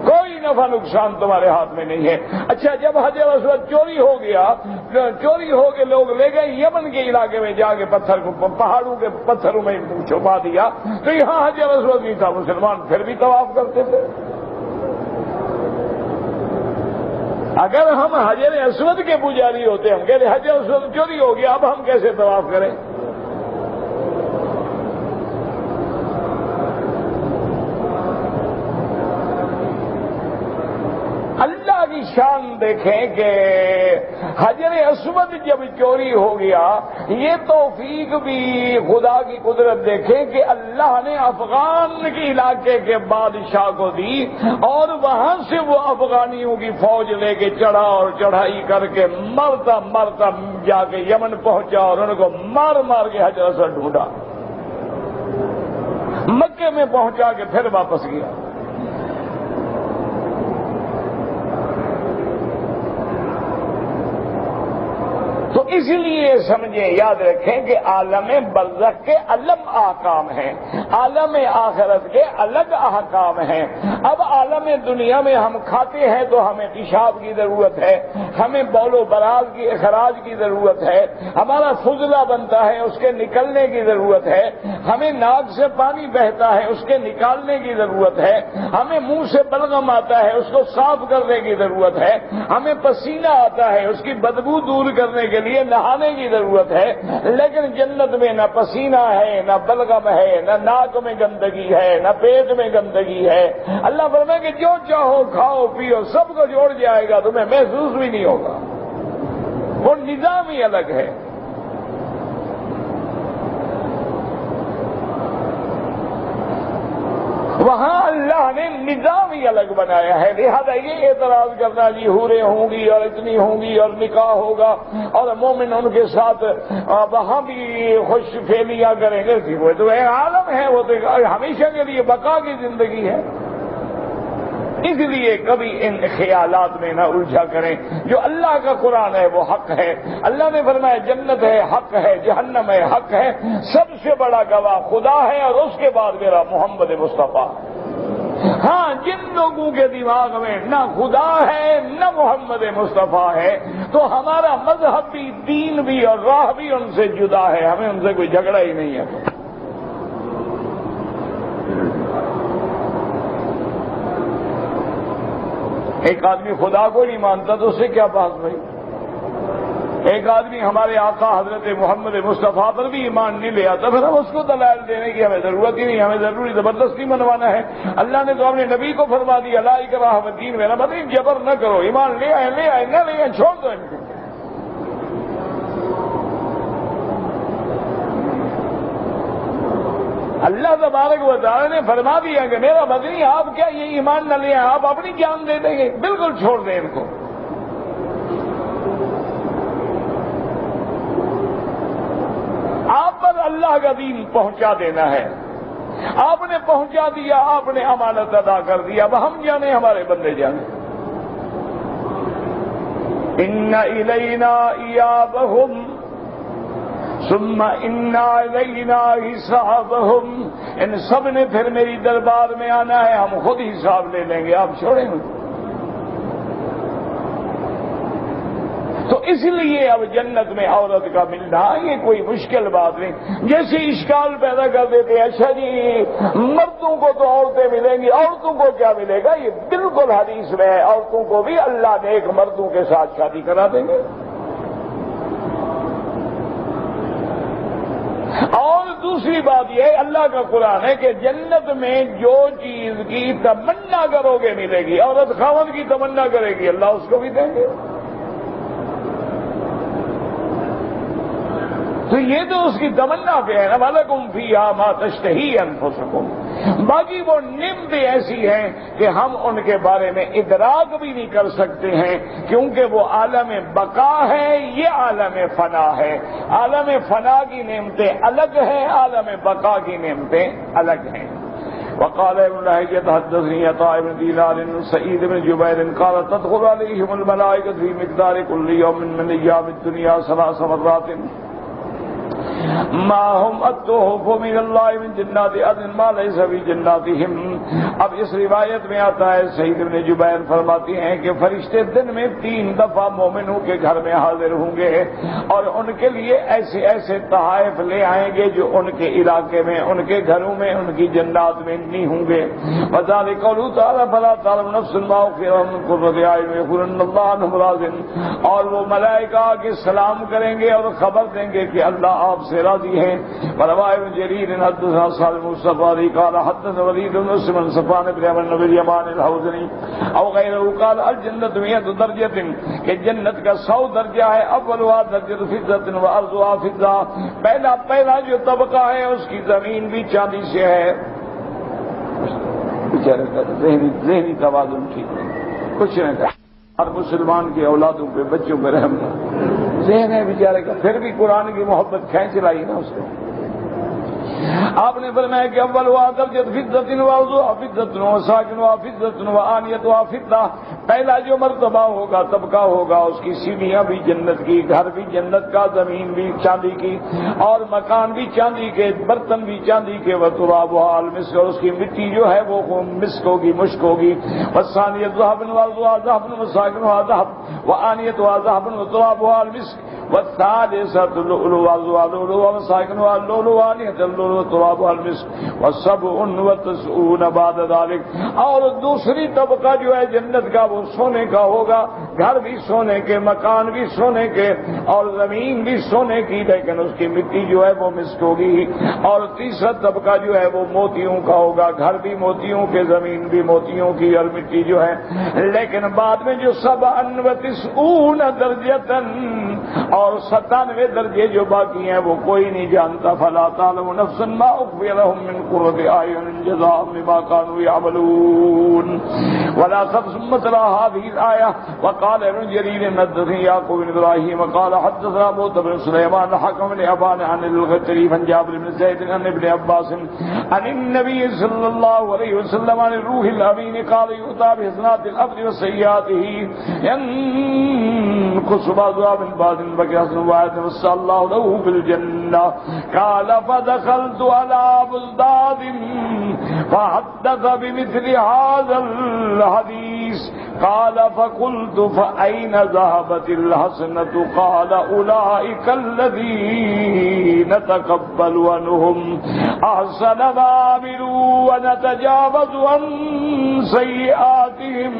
کوئی نفع نقصان تمہارے ہاتھ میں نہیں ہے۔ اچھا، جب حجر اسود چوری ہو گیا، چوری ہو کے لوگ لے گئے یمن کے علاقے میں، جا کے پتھر کو پہاڑوں کے پتھروں میں چھپا دیا، تو یہاں حجر اسود نہیں تھا، مسلمان پھر بھی طواف کرتے تھے۔ اگر ہم حجر اسود کے پجاری ہوتے، ہم کہتے حجر اسود چوری ہو گیا، اب ہم کیسے طواف کریں؟ اللہ کی شان دیکھیں کہ حجر اسود جب چوری ہو گیا، یہ توفیق بھی خدا کی قدرت دیکھیں کہ اللہ نے افغان کے علاقے کے بادشاہ کو دی، اور وہاں سے وہ افغانیوں کی فوج لے کے چڑھا اور چڑھائی کر کے مرتا مرتا جا کے یمن پہنچا اور ان کو مار مار کے حجر اسود ڈھونڈا، مکے میں پہنچا کے پھر واپس گیا۔ تو اس لیے سمجھیں، یاد رکھیں کہ عالم برزخ کے الگ احکام ہیں، عالم آخرت کے الگ احکام ہیں۔ اب عالم دنیا میں ہم کھاتے ہیں تو ہمیں پیشاب کی ضرورت ہے، ہمیں بول و براز کی اخراج کی ضرورت ہے، ہمارا فضلہ بنتا ہے اس کے نکلنے کی ضرورت ہے، ہمیں ناک سے پانی بہتا ہے اس کے نکالنے کی ضرورت ہے، ہمیں منہ سے بلغم آتا ہے اس کو صاف کرنے کی ضرورت ہے، ہمیں پسینہ آتا ہے اس کی بدبو دور کرنے کے لیے نہانے کی ضرورت ہے۔ لیکن جنت میں نہ پسینہ ہے، نہ بلغم ہے، نہ ناک میں گندگی ہے، نہ پیٹ میں گندگی ہے۔ اللہ فرمائے کہ جو چاہو کھاؤ پیو، سب کو جوڑ جائے گا، تمہیں محسوس بھی نہیں ہوگا۔ وہ نظام ہی الگ ہے۔ وہاں اللہ نے نظام ہی الگ بنایا ہے، لہذا یہ اعتراض کرنا جی حوریں ہوں گی اور اتنی ہوں گی اور نکاح ہوگا اور مومن ان کے ساتھ وہاں بھی خوش فیلیاں کریں گے، وہ تو ایک عالم ہے، وہ تو ہمیشہ کے لیے بقا کی زندگی ہے۔ اس لیے کبھی ان خیالات میں نہ الجھا کریں، جو اللہ کا قرآن ہے وہ حق ہے۔ اللہ نے فرمایا جنت ہے حق ہے، جہنم ہے حق ہے، سب سے بڑا گواہ خدا ہے اور اس کے بعد میرا محمد مصطفیٰ۔ ہاں، جن لوگوں کے دماغ میں نہ خدا ہے نہ محمد مصطفیٰ ہے تو ہمارا مذہب بھی، دین بھی اور راہ بھی ان سے جدا ہے، ہمیں ان سے کوئی جھگڑا ہی نہیں ہے۔ ایک آدمی خدا کو نہیں مانتا تو اس سے کیا بات بھائی؟ ایک آدمی ہمارے آقا حضرت محمد مصطفیٰ پر بھی ایمان نہیں لے آتا، پھر ہم اس کو دلائل دینے کی ہمیں ضرورت ہی نہیں، ہمیں ضروری زبردستی منوانا ہے۔ اللہ نے تو اپنے نبی کو فرما دیا لا اکراہ فی الدین، میرا مطلب جبر نہ کرو، ایمان لے آئے نہ لے آئے چھوڑ دو ان کو۔ اللہ تبارک و تعالی نے فرما دیا کہ میرا مدنی آپ کیا یہ ایمان نہ لے آئے، آپ اپنی جان دے دیں گے، بالکل چھوڑ دیں ان کو۔ آپ پر اللہ کا دین پہنچا دینا ہے، آپ نے پہنچا دیا، آپ نے امانت ادا کر دیا، اب ہم جانے ہمارے بندے جانے۔ ان الینا ایابہم ثم ان الینا حسابہم، ان سب نے پھر میری دربار میں آنا ہے، ہم خود حساب لے لیں گے، آپ چھوڑیں گے۔ تو اس لیے اب جنت میں عورت کا ملنا یہ کوئی مشکل بات نہیں۔ جیسے اشکال پیدا کر دیتے ہیں اچھا جی مردوں کو تو عورتیں ملیں گی، عورتوں کو کیا ملے گا؟ یہ بالکل حدیث میں ہے، عورتوں کو بھی اللہ نے ایک مردوں کے ساتھ شادی کرا دیں گے۔ اور دوسری بات یہ اللہ کا قرآن ہے کہ جنت میں جو چیز کی تمنا کرو گے ملے گی، عورت خاوند کی تمنا کرے گی اللہ اس کو بھی دیں گے۔ تو یہ تو اس کی تمنا پہ ہے نا، وَلَكُمْ فِيهَا مَا تَشْتَهِي أَنفُسُكُمْ۔ باقی وہ نعمتیں ایسی ہیں کہ ہم ان کے بارے میں ادراک بھی نہیں کر سکتے ہیں، کیونکہ وہ عالم بقا ہے، یہ عالم فنا ہے۔ عالم فنا کی نعمتیں الگ ہیں، عالم بقا کی نعمتیں الگ ہیں۔ وقال ابن لهيعة حدثني عطاء بن دينار سعيد بن جبير قال تدخل عليهم الملائكة في مقدار كل يوم من أيام الدنيا 3 مرات ما هم التحف من اللہ من جنات عدن ما لیس فی جناتہم۔ اب اس روایت میں آتا ہے سعید بن جبیر فرماتی ہیں کہ فرشتے دن میں 3 دفعہ مومنوں کے گھر میں حاضر ہوں گے اور ان کے لیے ایسے ایسے تحائف لے آئیں گے جو ان کے علاقے میں، ان کے گھروں میں، ان کی جنات میں نہیں ہوں گے۔ وذالک قوله تعالی فلا تعلم نفس ما اخفي لهم من قرة اعين يقولون الله عنهم راض، اور وہ ملائکہ کے سلام کریں گے اور خبر دیں گے کہ اللہ آپ سے راضی ہیں۔ وروائے ابن جریر حدثنا صالح مصطفی قال حدثنا ولید بن مسلم عن صفوان بن عمرو بن اليمان الحوزني او غیره قال الجنة 100 درجة، کہ جنت کا 100 درجہ ہے۔ اولها درجة فضة وارضها فضة، پہلا جو طبقہ ہے اس کی زمین بھی چاندی سے ہے۔ بیچارے کا ذہنی توازن ٹھیک نہیں، کچھ نہیں کہا۔ ہر مسلمان کی اولادوں پہ، بچوں پہ رحم نہ، ذہن ہے بیچارے کا، پھر بھی قرآن کی محبت کھینچ لائی نا اس کو۔ آپ نے فرمایا کہ اول ہوا درجۃ فضۃ وارضها فضۃ وساکنها فضۃ وآنیتها فضہ، پہلا جو مرتبہ ہوگا، طبقہ ہوگا، اس کی سیڑھیاں بھی جنت کی، گھر بھی جنت کا، زمین بھی چاندی کی، اور مکان بھی چاندی کے، برتن بھی چاندی کے، وترابها المسک، اور اس کی مٹی جو ہے وہ مسک ہوگی، مشک ہوگی۔ والثانیۃ ذهب وارضها ذهب وساکنها ذهب وآنیتها ذهب وترابها المسک، والثالثة اللؤلؤ وارضها اللؤلؤ وساکنها اللؤلؤ وآنیتها اللؤلؤ وترابها المسك و97 بعد ذلك، اور دوسری طبقہ جو ہے جنت کا وہ سونے کا ہوگا، گھر بھی سونے کے، مکان بھی سونے کے، اور زمین بھی سونے کی، لیکن اس کی مٹی جو ہے وہ مسک ہوگی۔ اور تیسرا طبقہ جو ہے وہ موتیوں کا ہوگا، گھر بھی موتیوں کے، زمین بھی موتیوں کی، اور مٹی جو ہے، لیکن بعد میں جو 97 درجتن، اور 97 درجے جو باقی ہیں وہ کوئی نہیں جانتا۔ فلا تعلم نفس ما اخفي لهم من قرة اعين جزاء بما كانوا يعملون۔ ولا ثم تلا هذه الآية وقال ابن جرير حدثني يعقوب بن ابراهيم قال حدثنا موسى بن سليمان الحكم بن أبان عن الغتري عن جابر بن زيد عن ابن عباس عن النبي صلى الله عليه وسلم عن الروح الأمين قال يؤتى بحسنات العبد وسيئاته ينقص بعضها من بعض بكحسن واحد وسع الله له في الجنة قال فدخلت على بلداد فحدث بمثل هذا الحديث قال فقلت فأين ذهبت الحسنة قال أولئك الذين نتقبل عنهم أحسن ما عملوا ونتجاوز عن سيئاتهم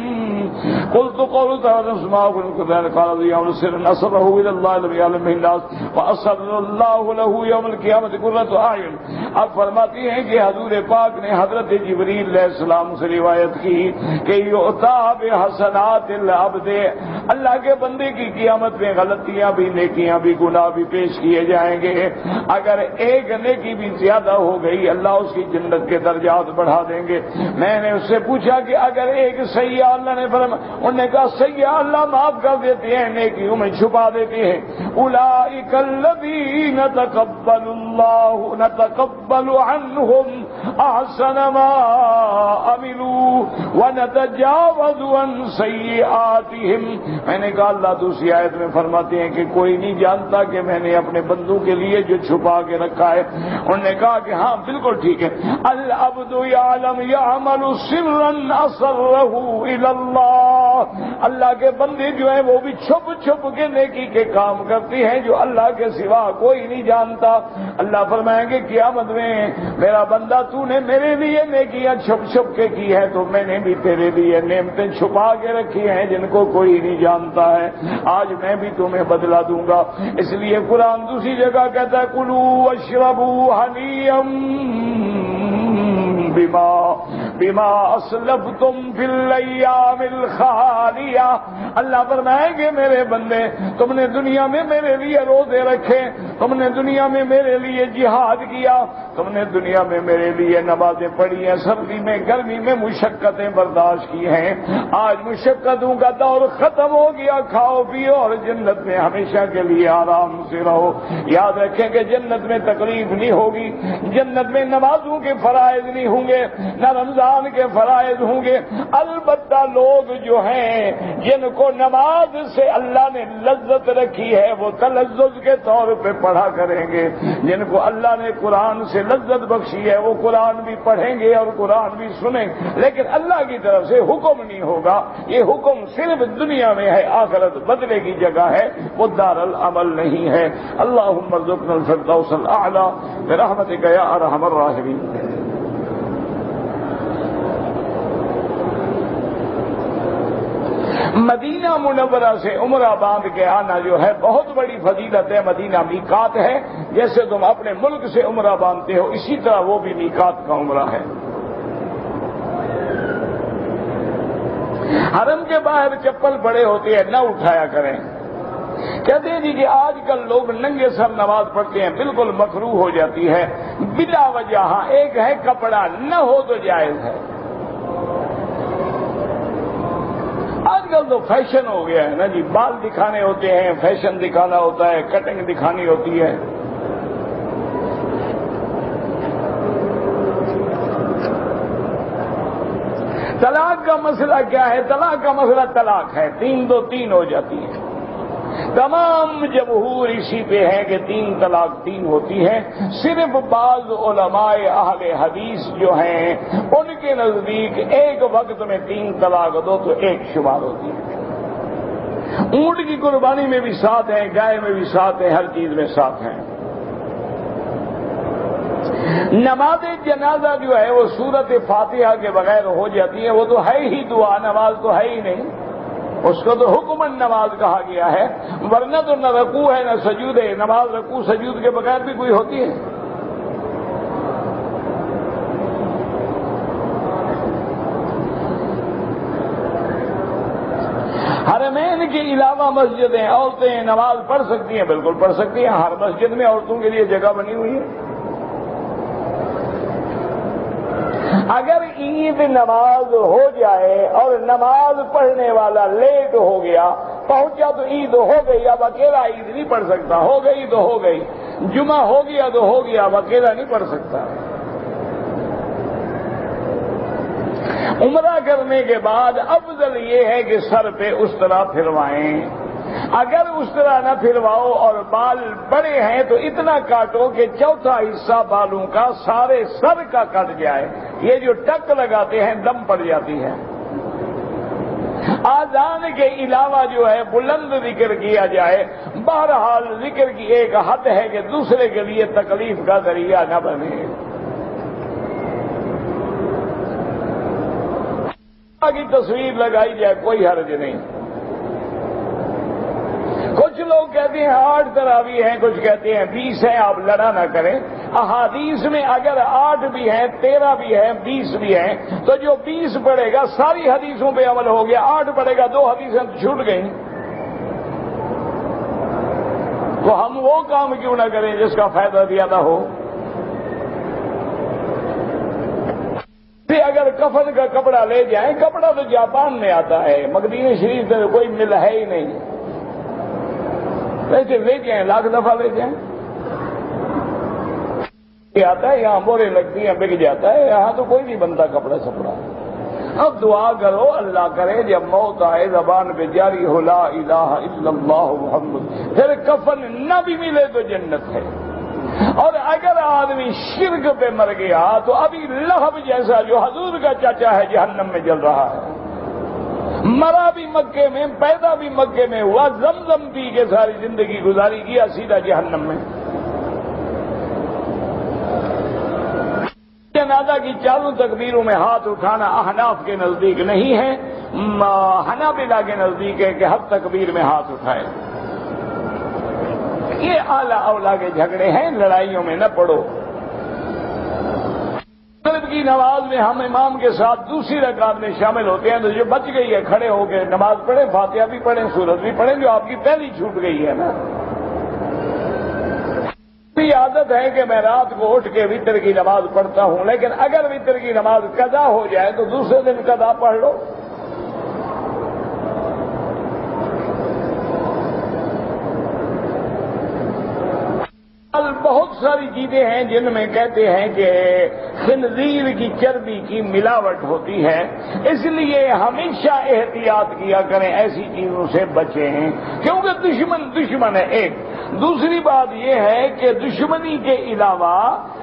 قلت قولت ونسمع قال يوم سر أسره إلى الله لم يعلم الناس وأسر الله له يوم القيامة قرة أعين۔ اب فرماتی ہیں کہ حضور پاک نے حضرت جبریل علیہ السلام سے روایت کی کہ یؤتی بحسنات العبد، اللہ کے بندے کی قیامت میں غلطیاں بھی، نیکیاں بھی، گناہ بھی پیش کیے جائیں گے۔ اگر ایک نیکی بھی زیادہ ہو گئی اللہ اس کی جنت کے درجات بڑھا دیں گے۔ میں نے اس سے پوچھا کہ اگر ایک سیئہ، اللہ نے فرمایا، انہوں نے کہا سیئہ اللہ معاف کر دیتے ہیں، نیکیوں میں چھپا دیتے ہیں۔ اولئک الذین نتقبل عنهم احسن ما عملوا ونتجاوز عن سیئاتهم۔ میں نے کہا اللہ دوسری آیت میں فرماتے ہیں کہ کوئی نہیں جانتا کہ میں نے اپنے بندوں کے لیے جو چھپا کے رکھا ہے۔ انہوں نے کہا کہ ہاں بالکل ٹھیک ہے، العبد یعلم یعمل سرا اسره الى اللہ اللہ کے بندے جو ہیں وہ بھی چھپ چھپ کے نیکی کے کام کرتی ہیں جو اللہ کے سوا کوئی نہیں جانتا. اللہ فرمائیں گے قیامت میں میرا بندہ تو نے میرے لیے نیکیاں چھپ چھپ کے کی ہے تو میں نے بھی تیرے لیے نعمتیں چھپا کے رکھی ہیں جن کو کوئی نہیں جانتا ہے. آج میں بھی تمہیں بدلا دوں گا. اس لیے قرآن دوسری جگہ کہتا ہے کلوا واشربوا ہنیئا بما اسلفتم فی الایام الخالیہ. اللہ فرمائیں گے میرے بندے تم نے دنیا میں میرے لیے روزے رکھے, تم نے دنیا میں میرے لیے جہاد کیا, تم نے دنیا میں میرے لیے نمازیں پڑھی ہیں, سردی میں گرمی میں مشقتیں برداشت کی ہیں. آج مشقتوں کا دور ختم ہو گیا, کھاؤ پیو اور جنت میں ہمیشہ کے لیے آرام سے رہو. یاد رکھیں کہ جنت میں تکلیف نہیں ہوگی, جنت میں نمازوں کے فرائض نہیں ہوں گے, نہ رمضان کے فرائض ہوں گے. البتہ لوگ جو ہیں جن کو نماز سے اللہ نے لذت رکھی ہے وہ تلذذ کے طور پہ پڑھا کریں گے. جن کو اللہ نے قرآن سے لذت بخشی ہے وہ قرآن بھی پڑھیں گے اور قرآن بھی سنیں, لیکن اللہ کی طرف سے حکم نہیں ہوگا. یہ حکم صرف دنیا میں ہے, آخرت بدلے کی جگہ ہے, وہ دار العمل نہیں ہے. اللہم ارزقنا الفردوس الاعلی برحمتک یا ارحم الراحمین. مدینہ منورہ سے عمرہ باندھ کے آنا جو ہے بہت بڑی فضیلت ہے. مدینہ میقات ہے, جیسے تم اپنے ملک سے عمرہ باندھتے ہو اسی طرح وہ بھی میقات کا عمرہ ہے. حرم کے باہر چپل پڑے ہوتے ہیں, نہ اٹھایا کریں. کہتے ہیں جی کہ آج کل لوگ ننگے سر نماز پڑھتے ہیں, بالکل مکروہ ہو جاتی ہے بلا وجہ. ہاں ایک ہے کپڑا نہ ہو تو جائز ہے. آج کل تو فیشن ہو گیا ہے نا جی, بال دکھانے ہوتے ہیں, فیشن دکھانا ہوتا ہے, کٹنگ دکھانی ہوتی ہے. طلاق کا مسئلہ کیا ہے؟ طلاق کا مسئلہ طلاق ہے, 3 2 3 ہو جاتی ہے. تمام جمہور اسی پہ ہے کہ 3 طلاق 3 ہوتی ہے. صرف بعض علماء اہل حدیث جو ہیں ان کے نزدیک ایک وقت میں 3 طلاق دو تو 1 شمار ہوتی ہے. اونٹ کی قربانی میں بھی 7 ہیں, گائے میں بھی 7 ہیں, ہر چیز میں 7 ہیں. نماز جنازہ جو ہے وہ سورت فاتحہ کے بغیر ہو جاتی ہے. وہ تو ہے ہی دعا, نماز تو ہے ہی نہیں. اس کو تو حکمن نماز کہا گیا ہے, ورنہ تو نہ رکوع ہے نہ سجود ہے. نماز رکوع سجود کے بغیر بھی کوئی ہوتی ہے؟ حرمین کے علاوہ مسجدیں عورتیں نماز پڑھ سکتی ہیں, بالکل پڑھ سکتی ہیں. ہر مسجد میں عورتوں کے لیے جگہ بنی ہوئی ہے. اگر عید نماز ہو جائے اور نماز پڑھنے والا لیٹ ہو گیا, پہنچا تو عید ہو گئی, اب اکیلا عید نہیں پڑھ سکتا. ہو گئی تو ہو گئی, جمعہ ہو گیا تو ہو گیا, اب اکیلا نہیں پڑھ سکتا. عمرہ کرنے کے بعد افضل یہ ہے کہ سر پہ اس طرح پھروائیں. اگر اس طرح نہ پھرواؤ اور بال بڑے ہیں تو اتنا کاٹو کہ 4تھا حصہ بالوں کا سارے سر کا کٹ جائے. یہ جو ٹک لگاتے ہیں دم پڑ جاتی ہے. آذان کے علاوہ جو ہے بلند ذکر کیا جائے. بہرحال ذکر کی ایک حد ہے کہ دوسرے کے لیے تکلیف کا ذریعہ نہ بنے. کی تصویر لگائی جائے کوئی حرج نہیں. کچھ لوگ کہتے ہیں 8 تراویح ہیں, کچھ کہتے ہیں 20 ہیں. آپ لڑا نہ کریں. احادیث میں اگر 8 بھی ہیں, 13 بھی ہیں, 20 بھی ہیں تو جو 20 پڑے گا ساری حدیثوں پہ عمل ہو گیا. 8 پڑے گا 2 حدیثیں چھوٹ گئیں. تو ہم وہ کام کیوں نہ کریں جس کا فائدہ زیادہ ہو. اگر کفن کا کپڑا لے جائیں, کپڑا تو جاپان میں آتا ہے, مدینہ شریف میں کوئی مل ہے ہی نہیں. ویسے لے جائیں, لاکھ دفعہ لے جائیں. یہ آتا ہے یہاں مورے لگتی ہیں, بک جاتا ہے. یہاں تو کوئی نہیں بنتا کپڑا سپڑا. اب دعا کرو اللہ کرے جب موت آئے زبان پہ جاری ہو لا الہ الا اللہ محمد, پھر کفن نہ بھی ملے تو جنت ہے. اور اگر آدمی شرک پہ مر گیا تو ابھی لہب جیسا جو حضور کا چاچا ہے جہنم میں جل رہا ہے. مرا بھی مکے میں، پیدا بھی مکے میں ہوا، زمزم پی کے ساری زندگی گزاری، کیا سیدھا جہنم میں۔ جنازہ کی چاروں تکبیروں میں ہاتھ اٹھانا احناف کے نزدیک نہیں ہے، حنابلہ کے نزدیک ہے کہ ہر تکبیر میں ہاتھ اٹھائے۔ یہ اعلیٰ اولا کے جھگڑے ہیں، لڑائیوں میں نہ پڑو۔ مغرب کی نماز میں ہم امام کے ساتھ دوسری رکعت میں شامل ہوتے ہیں تو جو بچ گئی ہے کھڑے ہو کے نماز پڑھیں، فاتحہ بھی پڑھیں، سورت بھی پڑھیں، جو آپ کی پہلی چھوٹ گئی ہے نا۔ عادت ہے کہ میں رات کو اٹھ کے وتر کی نماز پڑھتا ہوں، لیکن اگر وتر کی نماز قضا ہو جائے تو دوسرے دن قضا پڑھ لو۔ بہت ساری چیزیں ہیں جن میں کہتے ہیں کہ خنزیر کی چربی کی ملاوٹ ہوتی ہے، اس لیے ہمیشہ احتیاط کیا کریں، ایسی چیزوں سے بچیں، کیونکہ دشمن ہے ایک۔ دوسری بات یہ ہے کہ دشمنی کے علاوہ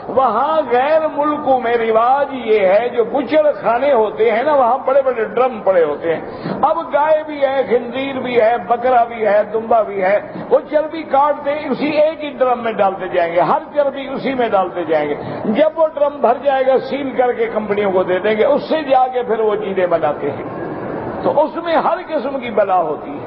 وہاں غیر ملکوں میں رواج یہ ہے، جو بچڑ خانے ہوتے ہیں نا، وہاں بڑے بڑے ڈرم پڑے ہوتے ہیں۔ اب گائے بھی ہے، خنزیر بھی ہے، بکرا بھی ہے، دمبا بھی ہے، وہ چربی کاٹتے اسی ایک ہی ڈرم میں ڈالتے جائیں گے، ہر چربی اسی میں ڈالتے جائیں گے۔ جب وہ ڈرم بھر جائے گا سیل کر کے کمپنیوں کو دے دیں گے، اس سے جا کے پھر وہ چیزیں بناتے ہیں، تو اس میں ہر قسم کی بلا ہوتی ہے۔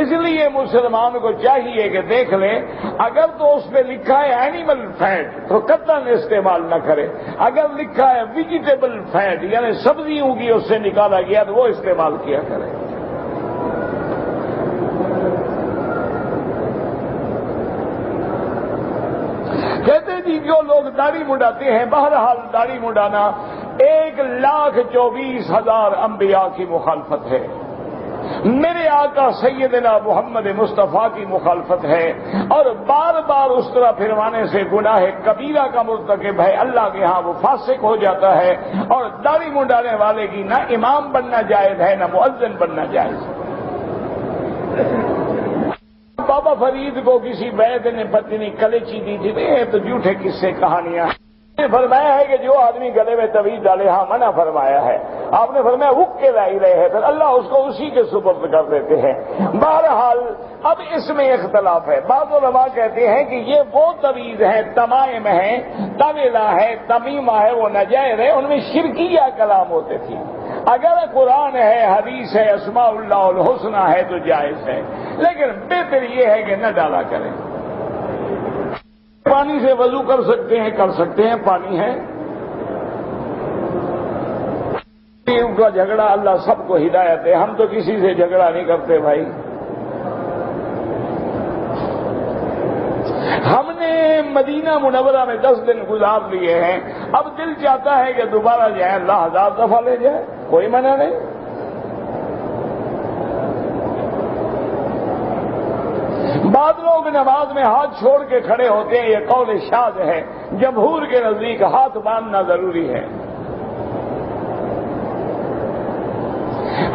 اس لیے مسلمان کو چاہیے کہ دیکھ لیں، اگر تو اس پہ لکھا ہے اینیمل فیٹ تو قطعاً استعمال نہ کرے، اگر لکھا ہے ویجیٹیبل فیٹ یعنی سبزیوں کی اس سے نکالا گیا تو وہ استعمال کیا کرے۔ کہتے جی جو لوگ داڑھی منڈاتے ہیں، بہرحال داڑھی منڈانا 1,24,000 انبیاء کی مخالفت ہے، میرے آقا سیدنا محمد مصطفیٰ کی مخالفت ہے، اور بار بار اس طرح پھروانے سے گناہ کبیرہ کا مرتکب ہے، اللہ کے ہاں وہ فاسق ہو جاتا ہے، اور داڑھی منڈانے والے کی نہ امام بننا جائز ہے نہ مؤذن بننا جائز ہے۔ بابا فرید کو کسی وید نے پتنی کلیچی دی تھی، یہ تو جھوٹے قصے کہانیاں ہیں۔ فرمایا ہے کہ جو آدمی گلے میں تویز ڈالے، ہاں منع فرمایا ہے، آپ نے فرمایا حق کے لائی رہے ہیں، پھر اللہ اس کو اسی کے سپرد کر دیتے ہیں۔ بہرحال اب اس میں اختلاف ہے، بعض علماء کہتے ہیں کہ یہ وہ تویز ہے، تمائم ہے، طویلہ ہے، تمیمہ ہے، وہ ناجائز ہے، ان میں شرکیہ کلام ہوتے تھے۔ اگر قرآن ہے، حدیث ہے، اسماء اللہ الحسنہ ہے تو جائز ہے، لیکن بہتر یہ ہے کہ نہ ڈالا کریں۔ پانی سے وضو کر سکتے ہیں، پانی ہے۔ ان کا جھگڑا، اللہ سب کو ہدایت ہے، ہم تو کسی سے جھگڑا نہیں کرتے بھائی۔ ہم نے مدینہ منورہ میں 10 دن گزار لیے ہیں، اب دل چاہتا ہے کہ دوبارہ جائیں، اللہ 1000 دفعہ لے جائے، کوئی منع نہیں۔ بعض لوگ نماز میں ہاتھ چھوڑ کے کھڑے ہوتے ہیں، یہ قول شاذ ہے، جمہور کے نزدیک ہاتھ باندھنا ضروری ہے۔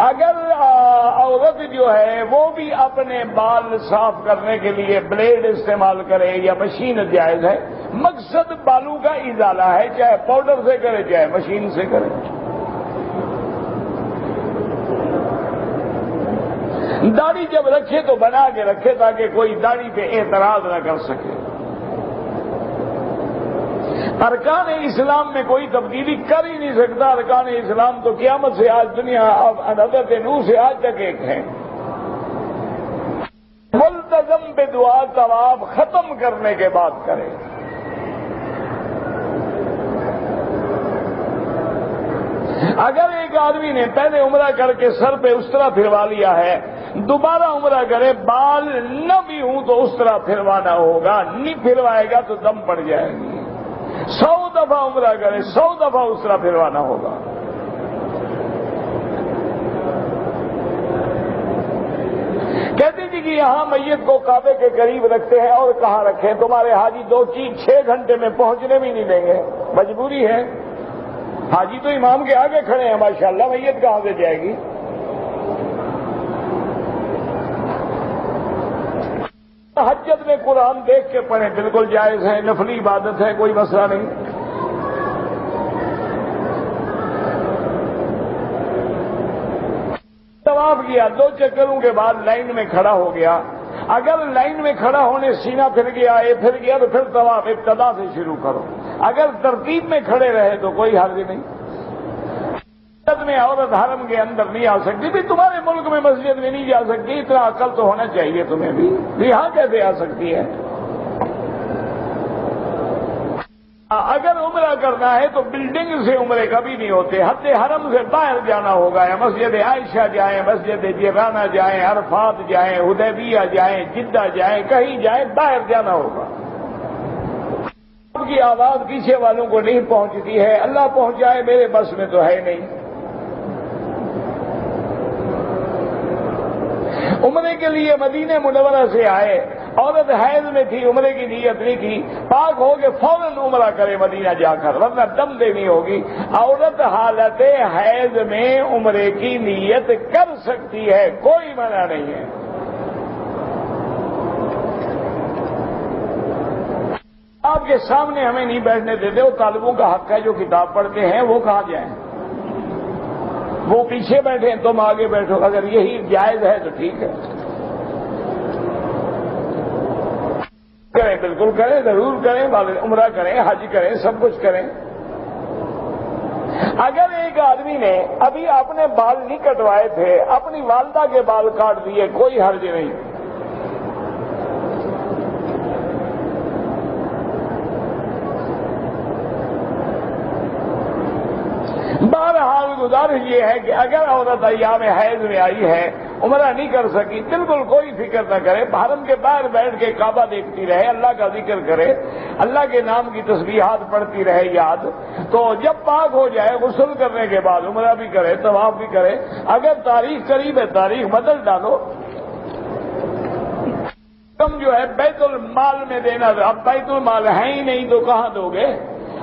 اگر عورت جو ہے وہ بھی اپنے بال صاف کرنے کے لیے بلیڈ استعمال کرے یا مشین جائز ہے، مقصد بالوں کا ازالہ ہے، چاہے پاؤڈر سے کرے چاہے مشین سے کرے۔ داڑھی جب رکھے تو بنا کے رکھے تاکہ کوئی داڑھی پہ اعتراض نہ کر سکے۔ ارکان اسلام میں کوئی تبدیلی کر ہی نہیں سکتا، ارکان اسلام تو قیامت سے آج دنیا حضرت نوح سے آج تک ایک ہے۔ ملتزم بے دعا طواف ختم کرنے کے بعد کرے۔ اگر ایک آدمی نے پہلے عمرہ کر کے سر پہ اس طرح پھروا لیا ہے، دوبارہ عمرہ کرے، بال نہ بھی ہوں تو اس طرح پھروانا ہوگا، نہیں پھروائے گا تو دم پڑ جائے گی۔ 100 دفعہ عمرہ کرے، 100 دفعہ اس طرح پھروانا ہوگا۔ کہتے جی کہ یہاں میت کو کعبے کے قریب رکھتے ہیں، اور کہاں رکھیں؟ تمہارے حاجی 6 گھنٹے میں پہنچنے بھی نہیں دیں گے، مجبوری ہے۔ حاجی تو امام کے آگے کھڑے ہیں، ماشاءاللہ، میت کہاں سے جائے گی؟ تہجد میں قرآن دیکھ کے پڑھیں، بالکل جائز ہے، نفلی عبادت ہے، کوئی مسئلہ نہیں۔ طواف طواف کیا، 2 چکروں کے بعد لائن میں کھڑا ہو گیا، اگر لائن میں کھڑا ہونے سینہ پھر گیا تو پھر طواف ابتدا سے شروع کرو، اگر ترتیب میں کھڑے رہے تو کوئی حرج نہیں۔ مسجد میں عورت حرم کے اندر نہیں آ سکتی، بھی تمہارے ملک میں مسجد میں نہیں جا سکتی، اتنا عقل تو ہونا چاہیے تمہیں بھی، یہاں کیسے آ سکتی ہے؟ اگر عمرہ کرنا ہے تو بلڈنگ سے عمرے کبھی نہیں ہوتے، حد حرم سے باہر جانا ہوگا، یا مسجد عائشہ جائیں، مسجد جیرانہ جائیں، عرفات جائیں، حدیبیہ جائیں، جدہ جائیں، کہیں جائیں، باہر جانا ہوگا۔ آپ کی آواز پیچھے والوں کو نہیں پہنچتی ہے، اللہ پہنچائے، میرے بس میں تو ہے نہیں۔ عمرے کے لیے مدینہ منورہ سے آئے، عورت حیض میں تھی، عمرے کی نیت نہیں کی، پاک ہو کے فوراً عمرہ کرے مدینہ جا کر، ورنہ دم دینی ہوگی۔ عورت حالت حیض میں عمرے کی نیت کر سکتی ہے، کوئی منع نہیں ہے۔ آپ کے سامنے ہمیں نہیں بیٹھنے دیتے، وہ طالبوں کا حق ہے جو کتاب پڑھتے ہیں وہ کہاں جائیں، وہ پیچھے بیٹھے تم آگے بیٹھو، اگر یہی جائز ہے تو ٹھیک ہے، کریں، بالکل کریں، ضرور کریں، عمرہ کریں، حج کریں، سب کچھ کریں۔ اگر ایک آدمی نے ابھی اپنے بال نہیں کٹوائے تھے، اپنی والدہ کے بال کاٹ دیے، کوئی حرج نہیں۔ بہرحال گزارش یہ ہے کہ اگر عورت ایام حیض میں آئی ہے، عمرہ نہیں کر سکی، بالکل کوئی فکر نہ کرے، حرم کے باہر بیٹھ کے کعبہ دیکھتی رہے، اللہ کا ذکر کرے، اللہ کے نام کی تسبیحات پڑھتی رہے یاد، تو جب پاک ہو جائے غسل کرنے کے بعد عمرہ بھی کرے، طواف بھی کرے۔ اگر تاریخ قریب ہے تاریخ بدل ڈالو، تم جو ہے بیت المال میں دینا، اب بیت المال ہے ہی نہیں تو کہاں دو گے؟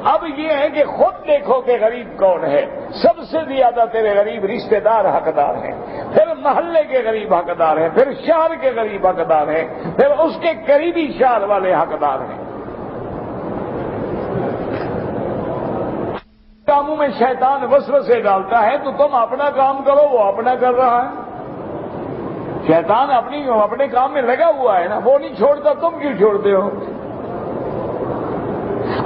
اب یہ ہے کہ خود دیکھو کہ غریب کون ہے، سب سے زیادہ تیرے غریب رشتہ دار حقدار ہیں، پھر محلے کے غریب حقدار ہیں، پھر شہر کے غریب حقدار ہیں، پھر اس کے قریبی شہر والے حقدار ہیں۔ کاموں میں شیطان وسوسے ڈالتا ہے تو تم اپنا کام کرو، وہ اپنا کر رہا ہے۔ شیطان اپنے کام میں لگا ہوا ہے نا، وہ نہیں چھوڑتا، تم کیوں چھوڑتے ہو؟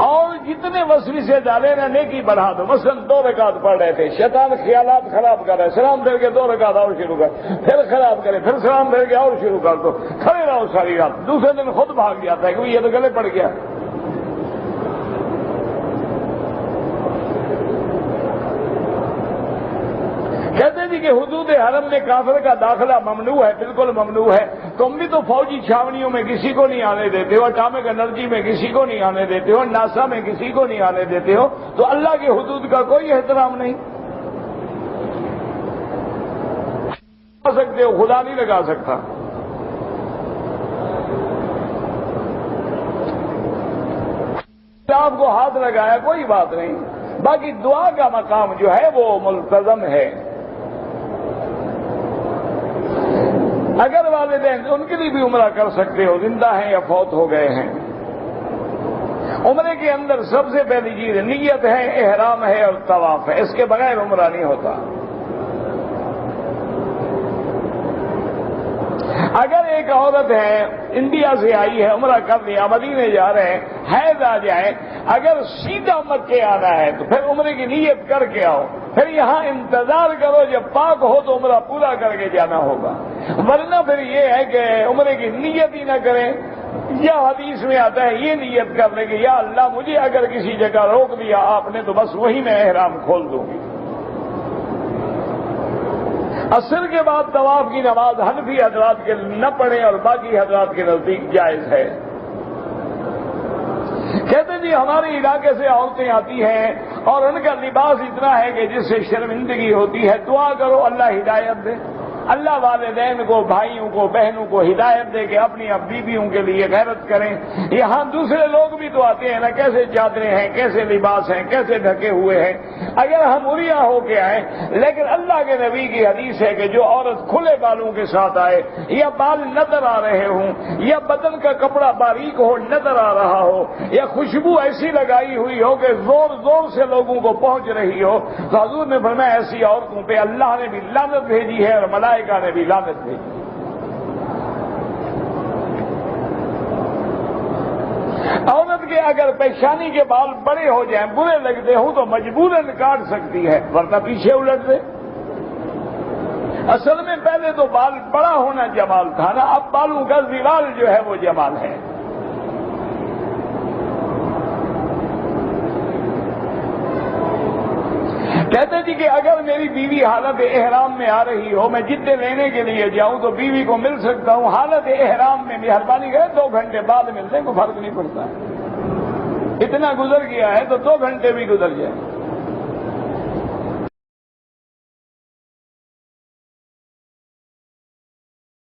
اور جتنے وسوسے ڈالے نا نیکی بڑھا دو۔ مثلا 2 رکعت پڑھ رہے تھے، شیطان خیالات خراب کر رہا ہے، سلام پھر کے 2 رکعت اور شروع کر، پھر خراب کرے، پھر سلام پھر کے اور شروع کر دو، کھڑے رہو ساری رات، دوسرے دن خود بھاگ جاتا ہے کہ یہ تو گلے پڑ گیا۔ کہتے جی کہ حدود حرم میں کافر کا داخلہ ممنوع ہے، بالکل ممنوع ہے۔ تم بھی تو فوجی چھاونیوں میں کسی کو نہیں آنے دیتے ہو، اٹامک انرجی میں کسی کو نہیں آنے دیتے ہو، ناسا میں کسی کو نہیں آنے دیتے ہو، تو اللہ کے حدود کا کوئی احترام نہیں لگا سکتے ہو، خدا نہیں لگا سکتا۔ آپ کو ہاتھ لگایا کوئی بات نہیں، باقی دعا کا مقام جو ہے وہ ملتزم ہے۔ اگر والدین ان کے لیے بھی عمرہ کر سکتے ہو، زندہ ہیں یا فوت ہو گئے ہیں۔ عمرے کے اندر سب سے پہلی چیز نیت ہے، احرام ہے اور طواف ہے، اس کے بغیر عمرہ نہیں ہوتا۔ اگر ایک عورت ہے انڈیا سے آئی ہے، عمرہ کر لیا، مدینے جا رہے ہیں، حیض آ جائے، اگر سیدھا مکے آنا ہے تو پھر عمرے کی نیت کر کے آؤ، پھر یہاں انتظار کرو، جب پاک ہو تو عمرہ پورا کر کے جانا ہوگا، ورنہ پھر یہ ہے کہ عمرے کی نیت ہی نہ کریں۔ یا حدیث میں آتا ہے یہ نیت کر لیں کہ یا اللہ مجھے اگر کسی جگہ روک دیا آپ نے تو بس وہی میں احرام کھول دوں گی۔ عصر کے بعد طواف کی نماز حنفی حضرات کے نہ پڑھیں اور باقی حضرات کے نزدیک جائز ہے۔ کہتے جی ہمارے علاقے سے عورتیں آتی ہیں اور ان کا لباس اتنا ہے کہ جس سے شرمندگی ہوتی ہے، دعا کرو اللہ ہدایت دے، اللہ والدین کو، بھائیوں کو، بہنوں کو ہدایت دے کہ اپنی بیویوں کے لیے غیرت کریں۔ یہاں دوسرے لوگ بھی تو آتے ہیں نا، کیسے چادریں ہیں، کیسے لباس ہیں، کیسے ڈھکے ہوئے ہیں۔ اگر ہم عریہ ہو کے آئیں، لیکن اللہ کے نبی کی حدیث ہے کہ جو عورت کھلے بالوں کے ساتھ آئے، یا بال نظر آ رہے ہوں، یا بدن کا کپڑا باریک ہو نظر آ رہا ہو، یا خوشبو ایسی لگائی ہوئی ہو کہ زور زور سے لوگوں کو پہنچ رہی ہو، تو حضور نے فرمایا ایسی عورتوں پہ اللہ نے بھی لعنت بھیجی ہے اور ملائکہ ملائکہ نے بھی لعنت بھیجی۔ عورت کے اگر پیشانی کے بال بڑے ہو جائیں، برے لگتے ہوں تو مجبوراً کاٹ سکتی ہے، ورنہ پیچھے الٹ دے۔ اصل میں پہلے تو بال بڑا ہونا جمال تھا نا، اب بالوں کا زلال جو ہے وہ جمال ہے۔ کہتے جی کہ اگر میری بیوی حالت احرام میں آ رہی ہو، میں جدے لینے کے لیے جاؤں تو بیوی کو مل سکتا ہوں حالت احرام میں؟ مہربانی کرے 2 گھنٹے بعد ملنے کو فرق نہیں پڑتا، اتنا گزر گیا ہے تو 2 گھنٹے بھی گزر جائیں۔